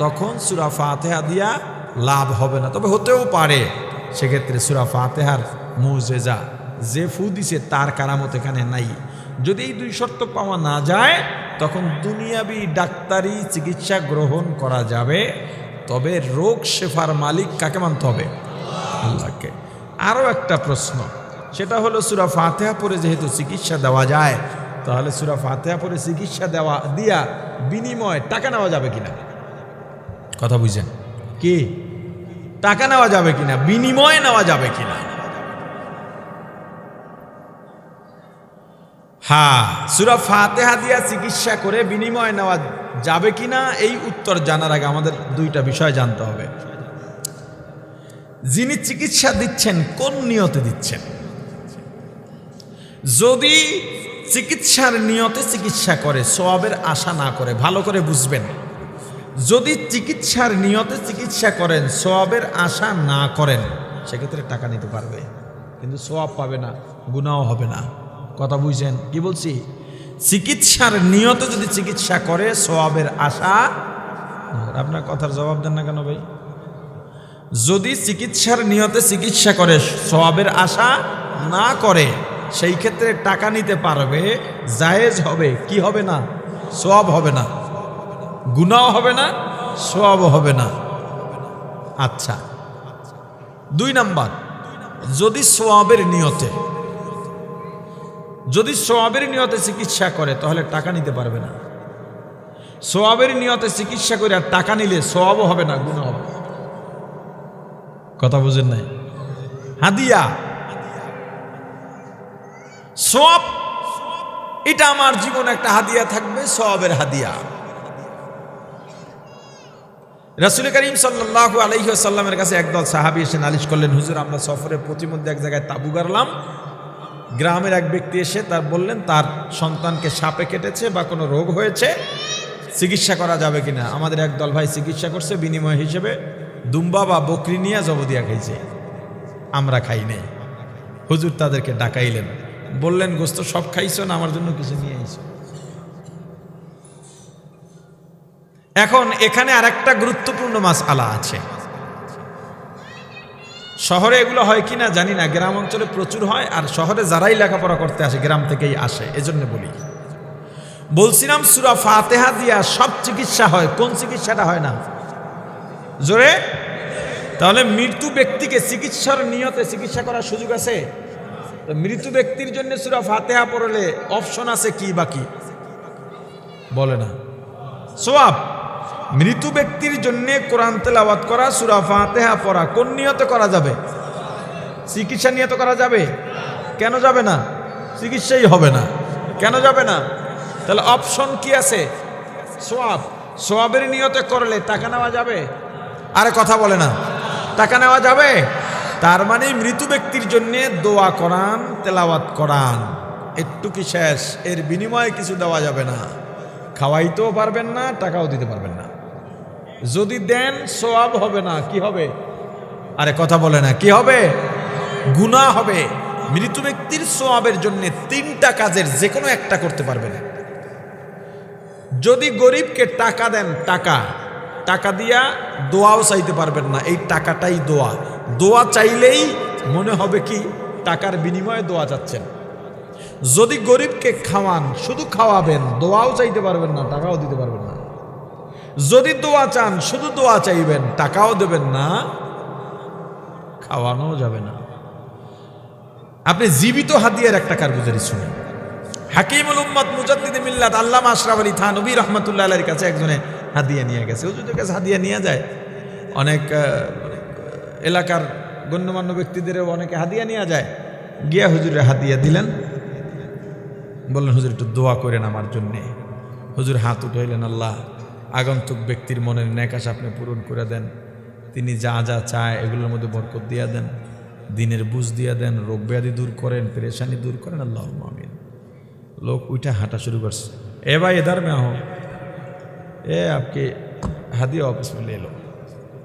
তখন সূরা ফাতিহা দিয়া লাভ হবে না। তবে হতেও পারে, সেক্ষেত্রে সূরা ফাতিহার মুজেজা, যে ফু দিছে তার কারামত এখানে নাই। যদি এই দুই শর্ত পাওয়া না যায় তখন দুনিয়াবি ডাক্তারি চিকিৎসা গ্রহণ করা যাবে, তবে রোগ শেফার মালিক কাকে মানতে হবে? আল্লাহকে। আরও একটা প্রশ্ন, সেটা হলো সূরা ফাতিহা পড়ে যেহেতু চিকিৎসা দেওয়া যায়, তাহলে সূরা ফাতিহা পড়ে চিকিৎসা দিয়া বিনিময়ে টাকা নেওয়া যাবে কিনা? কথা বুঝছেন কি? টাকা নেওয়া যাবে কিনা, বিনিময়ে নেওয়া যাবে কিনা? হ্যাঁ, সূরা ফাতিহা দিয়া চিকিৎসা করে বিনিময় নেওয়া যাবে কিনা, এই উত্তর জানার আগে আমাদের দুইটা বিষয় জানতে হবে। যিনি চিকিৎসা দিচ্ছেন কোন নিয়তে দিচ্ছেন? যদি চিকিৎসার নিয়তে চিকিৎসা করে, সওয়াবের আশা না করে, ভালো করে বুঝবেন, যদি চিকিৎসার নিয়তে চিকিৎসা করেন, সওয়াবের আশা না করেন, সেক্ষেত্রে টাকা নিতে পারবে, কিন্তু সওয়াব পাবে না, গুনাহও হবে না। কথা বুঝছেন কি বলছি? চিকিৎসার নিয়তে যদি চিকিৎসা করে, সওয়াবের আশা, আপনার কথার জবাব দেন না কেন ভাই? যদি চিকিৎসার নিয়তে চিকিৎসা করে, সওয়াবের আশা না করে, সেই ক্ষেত্রে টাকা নিতে পারবে, জায়েজ হবে, কি হবে না? সওয়াব হবে না, গুনাহ হবে না, সওয়াব হবে না। আচ্ছা, দুই নাম্বার, যদি সওয়াবের নিয়তে চিকিৎসা করে তাহলে টাকা নিতে পারবে না। সওয়াবের নিয়তে চিকিৎসা করে আর টাকা নিলে সওয়াবও হবে না, গুনাহ হবে। কথা বুঝেন নাই? হাদিয়া, সওয়াব, এটা আমার জীবনে একটা হাদিয়া থাকবে, সওয়াবের হাদিয়া। রাসূল করিম সাল্লাল্লাহু আলাইহি ওয়াসাল্লামের কাছে একদল সাহাবী এসে নালিশ করলেন, হুজুর আমরা সফরে প্রতিমধ্যে এক জায়গায় তাঁবু গাড়লাম, গ্রামের এক ব্যক্তি এসে তার বললেন তার সন্তানকে সাপে কেটেছে বা কোনো রোগ হয়েছে, চিকিৎসা করা যাবে কিনা। আমাদের একদল ভাই চিকিৎসা করছে, বিনিময় হিসেবে দুম্বা বা বকরি নিয়ে জবদিয়া খাইছে, আমরা খাই নাই। হুজুর তাদেরকে ডাকাইলেন, বললেন গোস্ত সব খাইছো না, আমার জন্য কিছু নিয়ে আইছো। এখন এখানে আরেকটা গুরুত্বপূর্ণ মাসআলা আছে। শহরে এগুলো হয় কিনা জানি না, গ্রাম অঞ্চলে প্রচুর হয়, আর শহরে যারাই লেখাপড়া করতে আসে গ্রাম থেকেই আসে, এজন্য বলছিলাম সূরা ফাতিহা দিয়া সব চিকিৎসা হয়, কোন চিকিৎসাটা হয় না? জোরে। তাহলে মৃত্যু ব্যক্তিকে চিকিৎসার নিয়তে চিকিৎসা করার সুযোগ আছে? তো মৃত্যু ব্যক্তির জন্য সূরা ফাতিহা পড়লে অপশন আছে কি বাকি? বলে না। সওয়াব। মৃত্যু ব্যক্তির জন্য কোরআন তেলাওয়াত করা, সূরা ফাতিহা পড়া কোন নিয়তে করা যাবে? চিকিৎসা নিয়তে করা যাবে? কেন যাবে না? চিকিৎসাই হবে না, কেন যাবে না? তাহলে অপশন কি আছে? সওয়াব। সওয়াবের নিয়তে করলে টাকা নেওয়া যাবে? আরে কথা বলে না, টাকা নেওয়া যাবে। তার মানে মৃত ব্যক্তির জন্য দোয়া করান, তেলাওয়াত করান, একটু কি শেষ? এর বিনিময়ে কিছু দেওয়া যাবে না, খাওয়াইতেও পারবেন না, টাকাও দিতে পারবেন না। যদি দেন সওয়াব হবে না, কি হবে? আরে কথা বলে না, কি হবে? গুনাহ হবে। মৃত ব্যক্তির সওয়াবের জন্য তিনটা কাজের যে কোনো একটা করতে পারবেন। যদি গরিবকে টাকা দেন, টাকা দিয়া দোয়াও চাইতে পারবেন না, এই টাকাটাই দোয়া। দোয়া চাইলেই মনে হবে কি টাকার বিনিময়ে দোয়া চাচ্ছেন। যদি গরিবকে খাওয়ান, শুধু খাওয়াবেন, দোয়াও চাইতে পারবেন না, টাকাও দিতে পারবেন না। যদি দোয়া চান, শুধু দোয়া চাইবেন, টাকাও দেবেন না, খাওয়ানো যাবে না। আপনি জীবিত হাদিয়ার একটা কারগুজারি শুনেন। হাকিমুল উম্মত মুজাদ্দিদে মিল্লাত আল্লামা আশরাফ আলী থানভী রাহমাতুল্লাহ আলাইহির কাছে একজনে হাদিয়া নিয়ে গেছে। হুজুরের কাছে হাদিয়া নিয়ে যায়, অনেক এলাকার গণ্যমান্য ব্যক্তিদেরও অনেকে হাদিয়া নিয়ে যায়। গিয়া হুজুরে হাদিয়া দিলেন, বললেন হুজুর একটু দোয়া করেন আমার জন্যে। হুজুর হাত উঠাইলেন, আল্লাহ আগন্তুক ব্যক্তির মনের নেক আশা আপনি পূরণ করে দেন, তিনি যা যা চায় এগুলোর মধ্যে বরকত দিয়া দেন, দিনের বুঝ দিয়া দেন, রোগ ব্যাধি দূর করেন, পেরেশানি দূর করেন, আল্লাহুম্মা আমিন। লোক উঠা হাঁটা শুরু করছে, এ ভাই এদার মে আহো, এ আপকে হাদিয়া অফিস में ले लो,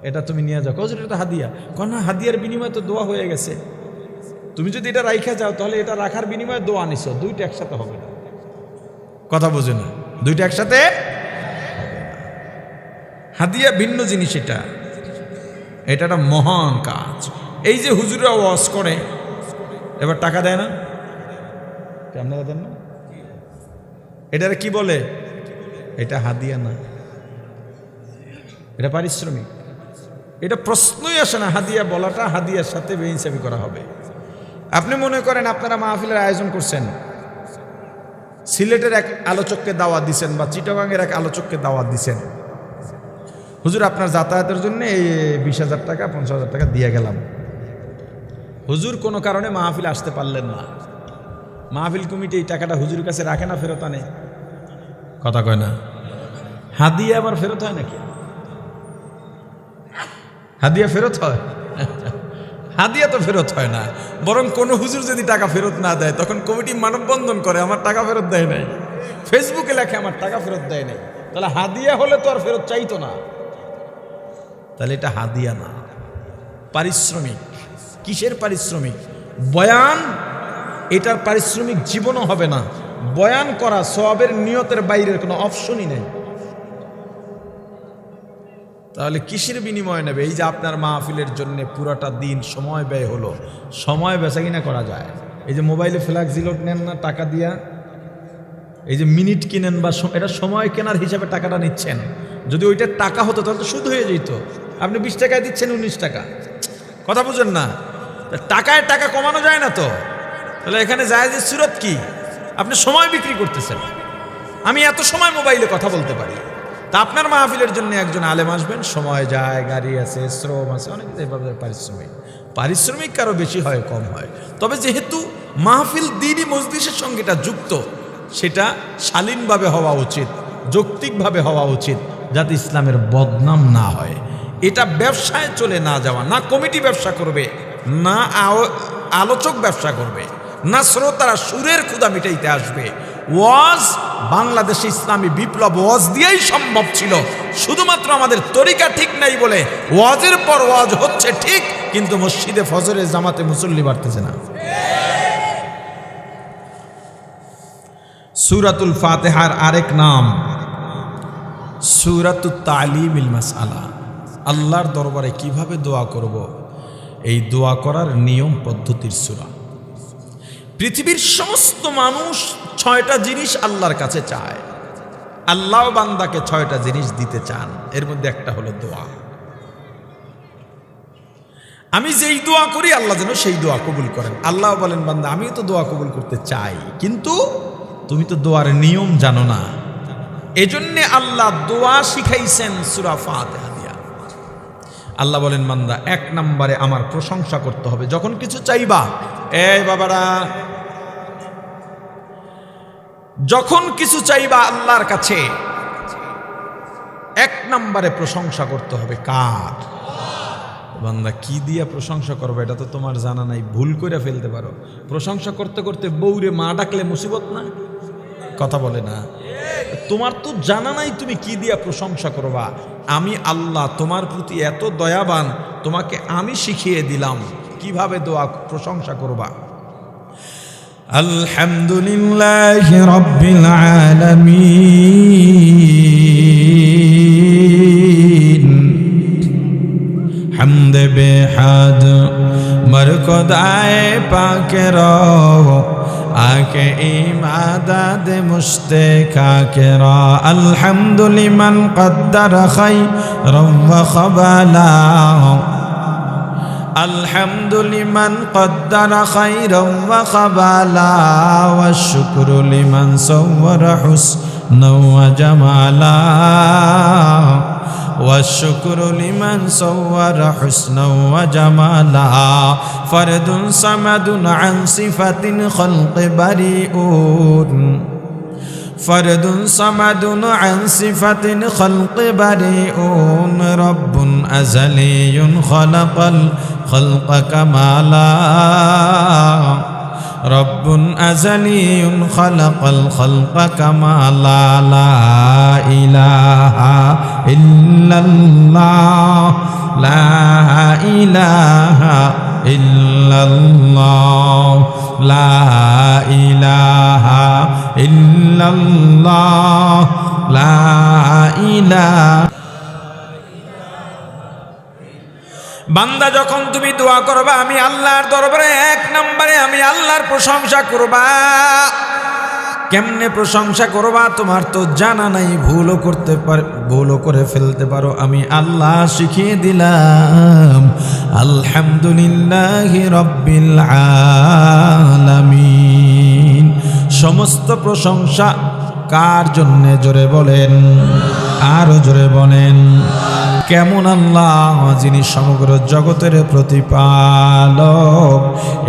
এটা তুমি নিয়ে যাও। হুজুর এটা হাদিয়া। কোন না, হাদিয়ার বিনিময়ে তো দোয়া হয়ে গেছে, তুমি যদি এটা রাইখা যাও তাহলে এটা রাখার বিনিময়ে দোয়া নিছো, দুইটা একসাথে হবে না। কথা বোঝে না, দুইটা একসাথে হাদিয়া ভিন্ন জিনিস, এটা এটা একটা মহান কাজ। এই যে হুজুরা ওয়াজ করে, এবার টাকা দেয় না, আপনারা দেন না, এটার কি বলে? এটা হাদিয়া না, এটা পারিশ্রমিক। এটা প্রশ্নই আসে না হাদিয়া বলাটা, হাদিয়ার সাথে বেইনসাফি করা হবে। আপনি মনে করেন আপনারা মাহফিলের আয়োজন করছেন, সিলেটের এক আলোচককে দাওয়াত দিচ্ছেন বা চিটাগাংয়ের এক আলোচককে দাওয়াত দিচ্ছেন, হুজুর আপনার যাতায়াতের জন্য এই 20,000 টাকা 50,000 টাকা দিয়ে গেলাম। হুজুর কোনো কারণে মাহফিল আসতে পারলেন না, মাহফিল কমিটি এই টাকাটা হুজুরের কাছে রাখে না, ফেরত আনে? কথা কয় না। হাদিয়া আবার ফেরত হয় নাকি? হাদিয়া ফেরত হয়? হাদিয়া তো ফেরত হয় না, বরং কোনো হুজুর যদি টাকা ফেরত না দেয় তখন কমিটি মানববন্ধন করে আমার টাকা ফেরত দেয় নাই, ফেসবুকে লেখে আমার টাকা ফেরত দেয় নাই। তাহলে হাদিয়া হলে তো আর ফেরত চাইতো না, তাহলে এটা হাদিয়া না, পারিশ্রমিক। কিসের পারিশ্রমিক? বয়ান, এটার পারিশ্রমিক জীবনও হবে না। বয়ান করা সওয়াবের নিয়তের বাইরের কোনো অপশনই নেই। তাহলে কিসের বিনিময় নেবে? এই যে আপনার মাহফিলের জন্য পুরাটা দিন সময় ব্যয় হলো, সময় বেচা কিনা করা যায়। এই যে মোবাইলে ফ্ল্যাক্স জিলোট নেন না টাকা দিয়া, এই যে মিনিট কিনেন বা এটা সময় কেনার হিসাবে টাকাটা নিচ্ছেন। যদি ওইটা টাকা হতো তাহলে তো সুদ হয়ে যেত। আপনি 20 টাকায় দিচ্ছেন 19 টাকা, কথা বুঝেন না? টাকায় টাকা কমানো যায় না তো, তাহলে এখানে জায়েজের সুরত কি? আপনি সময় বিক্রি করতেছেন। আমি এত সময় মোবাইলে কথা বলতে পারি, তা আপনার মাহফিলের জন্য একজন আলেম আসবেন, সময় যায়, গাড়ি আছে, শ্রম আছে, অনেক পারিশ্রমিক। পারিশ্রমিক কারো বেশি হয় কম হয়, তবে যেহেতু মাহফিল দ্বীনি মজলিসের সঙ্গে এটা যুক্ত, সেটা শালীনভাবে হওয়া উচিত, যৌক্তিকভাবে হওয়া উচিত, যাতে ইসলামের বদনাম না হয়। এটা ব্যবসায় চলে না যাওয়া, না কমিটি ব্যবসা করবে, না আলোচক ব্যবসা করবে, না শ্রোতারা সুরের ক্ষুধা মিটাইতে আসবে। ওয়াজ বাংলাদেশে ইসলামী বিপ্লব ওয়াজ দিয়েই সম্ভব ছিল, শুধুমাত্র আমাদের তরিকা ঠিক নাই বলে ওয়াজের পর ওয়াজ হচ্ছে ঠিক, কিন্তু মসজিদে ফজরের জামাতে মুসল্লি বাড়তেছে না। সূরাতুল ফাতিহার আরেক নাম সূরাতুত তালিমিল মাসআলা। আল্লাহর দরবারে কিভাবে দোয়া করব, এই দোয়া করার নিয়ম পদ্ধতির সূরা। পৃথিবীর সমস্ত মানুষ 6টা জিনিস আল্লাহর কাছে চায়, আল্লাহ বান্দাকে 6টা জিনিস দিতে চান, এর মধ্যে একটা হলো দোয়া। আমি যেই দোয়া করি আল্লাহ যেন সেই দোয়া কবুল করেন। আল্লাহ বলেন, বান্দা আমি তো দোয়া কবুল করতে চাই, কিন্তু তুমি তো দোয়ার নিয়ম জানো না। এজন্যে আল্লাহ দোয়া শিখাইছেন সূরা ফাতিহা দিয়া। আল্লাহ বলেন, বান্দা 1 নম্বরে আমার প্রশংসা করতে হবে। যখন কিছু চাইবা, এই বাবারা, যখন কিছু চাইবা আল্লাহর কাছে 1 নম্বরে প্রশংসা করতে হবে। কার? বান্দা কি দিয়া প্রশংসা করবে এটা তো তোমার জানা নাই, ভুল করে ফেলতে পারো। প্রশংসা করতে করতে বউরে মা ডাকলে মুসিবত না? কথা বলে না? তোমার তো জানা নাই তুমি কি দিয়া প্রশংসা করবা। আমি আল্লাহ তোমার প্রতি এত দয়াবান, তোমাকে আমি শিখিয়ে দিলাম কিভাবে দোয়া প্রশংসা করবা। আলহামদুলিল্লাহি রাব্বিল আলামিন হামদে বেহাদ মরকদায়ে পাকের আকে ইমাদাদ মুশতাকাকেরা আলহামদু লিমান কদ্দারা খায়রাম ওয়া খাবালা الحمد لمن قدر خيرا وخبالا والشكر لمن صور حسنا وجمالا والشكر لمن صور حسنا وجمالا فرد صمد عن صفة خلق بريء فرد صمد عن صفة خلق بريء رب أزلي خلق الخلق كمالا رب أزلي خلق الخلق كمالا لا إله إلا الله لا إله إلا الله لا إله إلا الله لا إله বান্দা যখন তুমি দোয়া করবা আমি আল্লাহর দরবারে এক নম্বরে আমি আল্লাহর প্রশংসা করবা কেমনে প্রশংসা করবা তোমার তো জানা নাই ভুলও করে ফেলতে পারো আমি আল্লাহ শিখিয়ে দিলাম আলহামদুলিল্লাহি রাব্বিল আলামিন সমস্ত প্রশংসা কার জন্য জোরে বলেন আরো জোরে বলেন কেমন আল্লাহ যিনি সমগ্র জগতের প্রতিপালক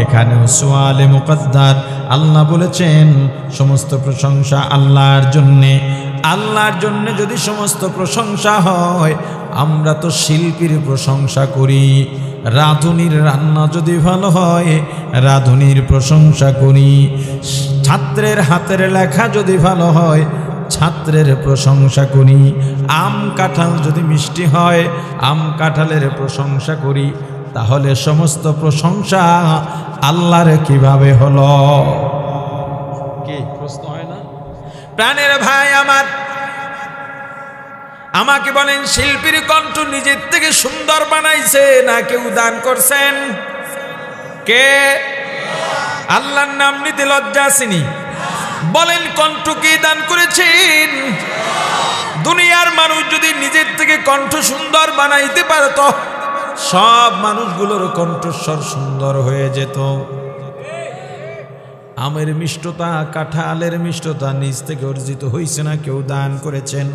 এখানেও সুয়ালে মুকদ্দার আল্লাহ বলেছেন সমস্ত প্রশংসা আল্লাহর জন্য যদি সমস্ত প্রশংসা হয় আমরা তো শিল্পীর প্রশংসা করি রাঁধুনির রান্না যদি ভালো হয় রাঁধুনির প্রশংসা করি ছাত্রের হাতের লেখা যদি ভালো হয় ছাত্রের প্রশংসা করি আম কাঁঠাল যদি মিষ্টি হয় আম কাঁঠালের প্রশংসা করি তাহলে সমস্ত প্রশংসা আল্লাহর কিভাবে হলো কি প্রশ্ন হয় না প্রাণের ভাই আমার আমাকে বলেন শিল্পীর কণ্ঠ নিজের থেকে সুন্দর বানাইছে না কেউ দান করছেন কে আল্লাহর নাম নিতে লজ্জা আসেনি বলেন কণ্ঠ কে দান করেছেন দুনিয়ার মানুষ যদি নিজের থেকে কণ্ঠ সুন্দর বানাইতে পারত সব মানুষগুলোর কণ্ঠস্বর সুন্দর হয়ে যেত আমের মিষ্টতা কাঁঠালের মিষ্টতা নিজ থেকে অর্জিত হয়েছে না কেউ দান করেছেন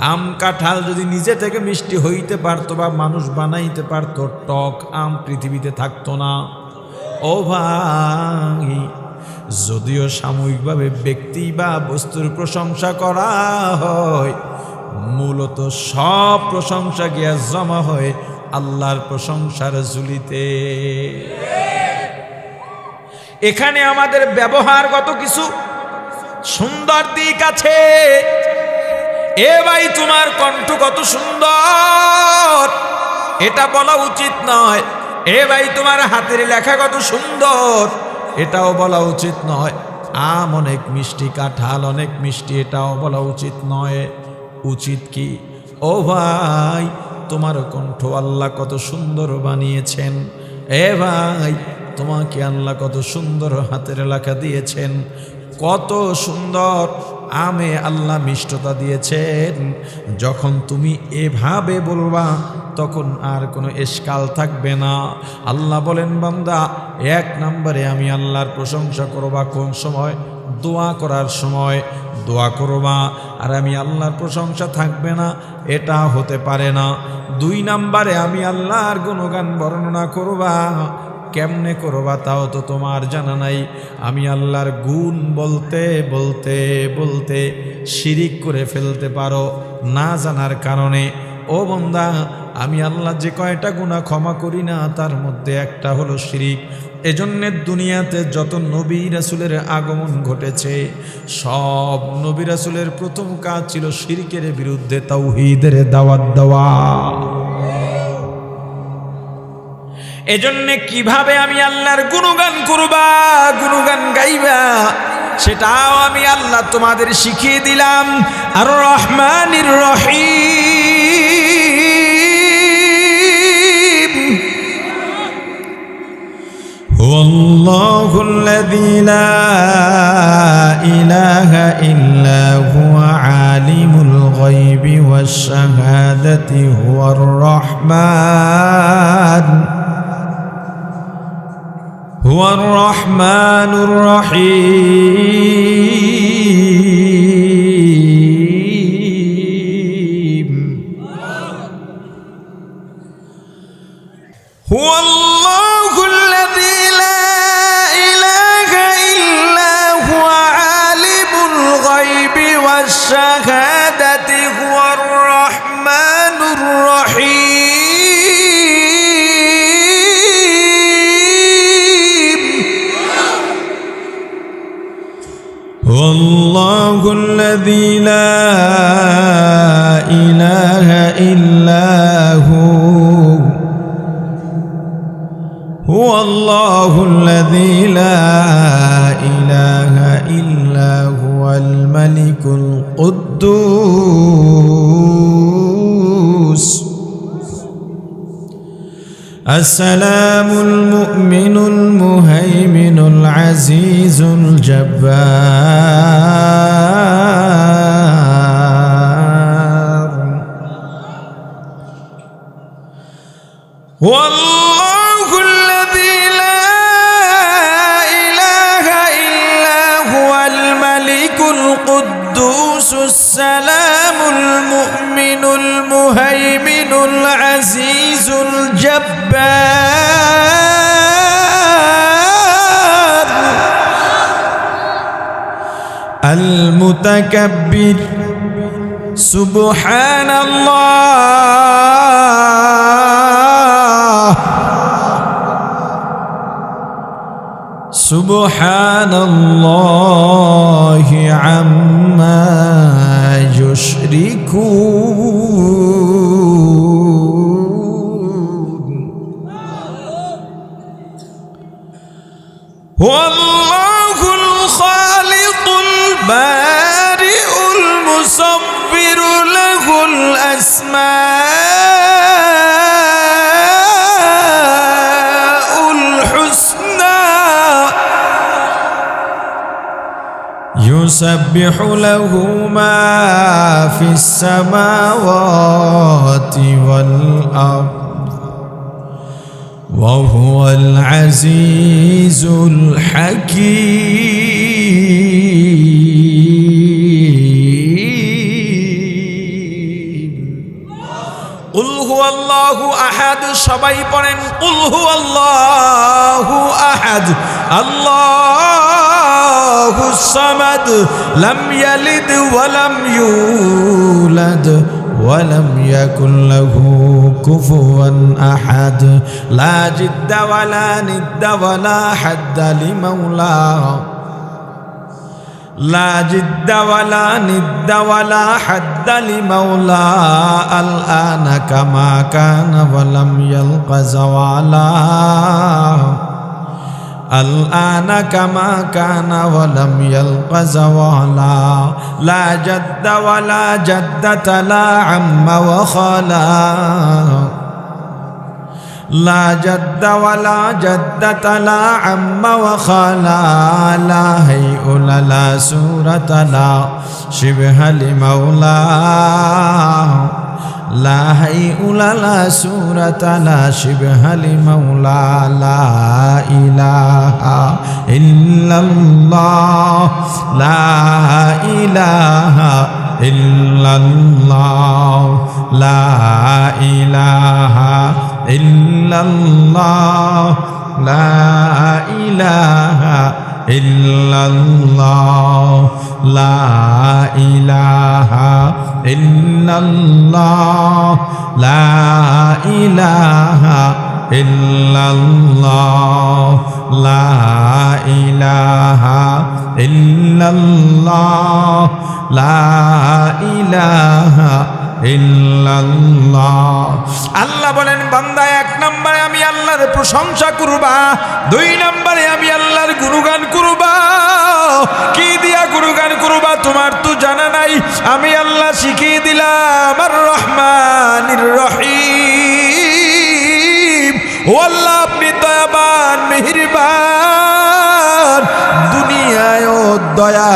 আম কাঁঠাল যদি নিজে থেকে মিষ্টি হইতে পারতো বা মানুষ বানাইতে পারতো টক আম পৃথিবীতে থাকতো না ও ভাই যদিও সাময়িকভাবে ব্যক্তি বা বস্তুর প্রশংসা করা হয় মূলত সব প্রশংসা গিয়া জমা হয় আল্লাহর প্রশংসার ঝুলিতে এখানে আমাদের ব্যবহারগত কিছু সুন্দর দিক আছে এ ভাই তোমার কণ্ঠ কত সুন্দর এটা বলা উচিত নয় এ ভাই তোমার হাতের লেখা কত সুন্দর এটাও বলা উচিত নয় আম অনেক মিষ্টি কাঁঠাল অনেক মিষ্টি এটাও বলা উচিত নয় উচিত কি ও ভাই তোমার কণ্ঠ আল্লাহ কত সুন্দর বানিয়েছেন এ ভাই তোমাকে আল্লাহ কত সুন্দর হাতের লেখা দিয়েছেন কত সুন্দর আমে আল্লাহ মিষ্টতা দিয়েছেন যখন তুমি এভাবে বলবা তখন আর কোনো এশকাল থাকবে না আল্লাহ বলেন বান্দা এক নম্বরে আমি আল্লাহর প্রশংসা করবা কোন সময় দোয়া করার সময় দোয়া করবা আর আমি আল্লাহর প্রশংসা থাকবে না এটা হতে পারে না দুই নম্বরে আমি আল্লাহর গুণগান বর্ণনা করবা কেমনে করবা তাও তো তোমার জানা নাই আমি আল্লাহর গুণ বলতে বলতে বলতে শিরিক করে ফেলতে পারো না জানার কারণে ও বান্দা আমি আল্লাহ যে কয়টা গুনাহ ক্ষমা করি না তার মধ্যে একটা হলো শিরিক এজন্য দুনিয়াতে যত নবী রাসূলের আগমন ঘটেছে সব নবী রাসূলের প্রথম কাজ ছিল শিরকের বিরুদ্ধে তাওহীদের দাওয়াত দেওয়া এজন্য কিভাবে আমি আল্লাহর গুণগান করবা গুণগান গাইবা সেটাও আমি আল্লাহ তোমাদের শিখিয়ে দিলাম আর রহমানির রহিম الله الذي لا إله إلا هو عالم الغيب والشهادة هو الرحمن الرحيم هو الله الذي لا إله إلا هو عالم الغيب والشهادة هو الرحمن الرحيم هو الله الذي لا إله إلا هو الله الذي لا إله إلا هو الملك القدوس السلام المؤمن المهيمن العزيز الجبار والله الذي لا إله إلا هو الملك القدوس السلام المؤمن المهيمن العزيز الجبار المتكبر سبحان الله سبحان الله عما يشركون هو الله الخالق البارئ المصور له الأسماء الحسنى يسبح له ما في السماوات والأرض وهو العزيز الحكيم قل هو الله أحد সবাই পড়েন قل هو الله أحد الله الصمد لم يلد ولم يولد ولم يكن له كفوا أحد لا جد ولا ند ولا حد لمولاه لا جد ولا ند ولا حد لمولاه الآن كما كان ولم يلق زوالا الآن كما كان ولم يلق زوالا لا جد ولا جدة لا عم وخلا لا جد ولا جدة لا عم وخلا لا هيئ لا سورة لا شبه لمولاه لا هيئ لا سورة لا شبه لمولى لا إله إلا الله لا إله إلا الله لا إله إلا الله لا إله إلا الله لا إله إلا الله لا إله إلا الله لا إله إلا الله لا إله ইল্লাল্লাহ আল্লাহ বলেন বান্দা এক নম্বরে আমি আল্লাহর প্রশংসা করবা দুই নম্বরে আমি আল্লাহর গুণগান করবা কি দিয়া গুণগান করবা তোমার তো জানা নাই আমি আল্লাহ শিখিয়ে দিলাম আর রহমানির রহিম ও আল্লাহ আপনি দয়াবান মেহেরবান দয়া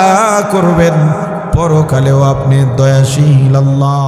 করবেন, পরকালেও আপনি দয়াশীল আল্লাহ।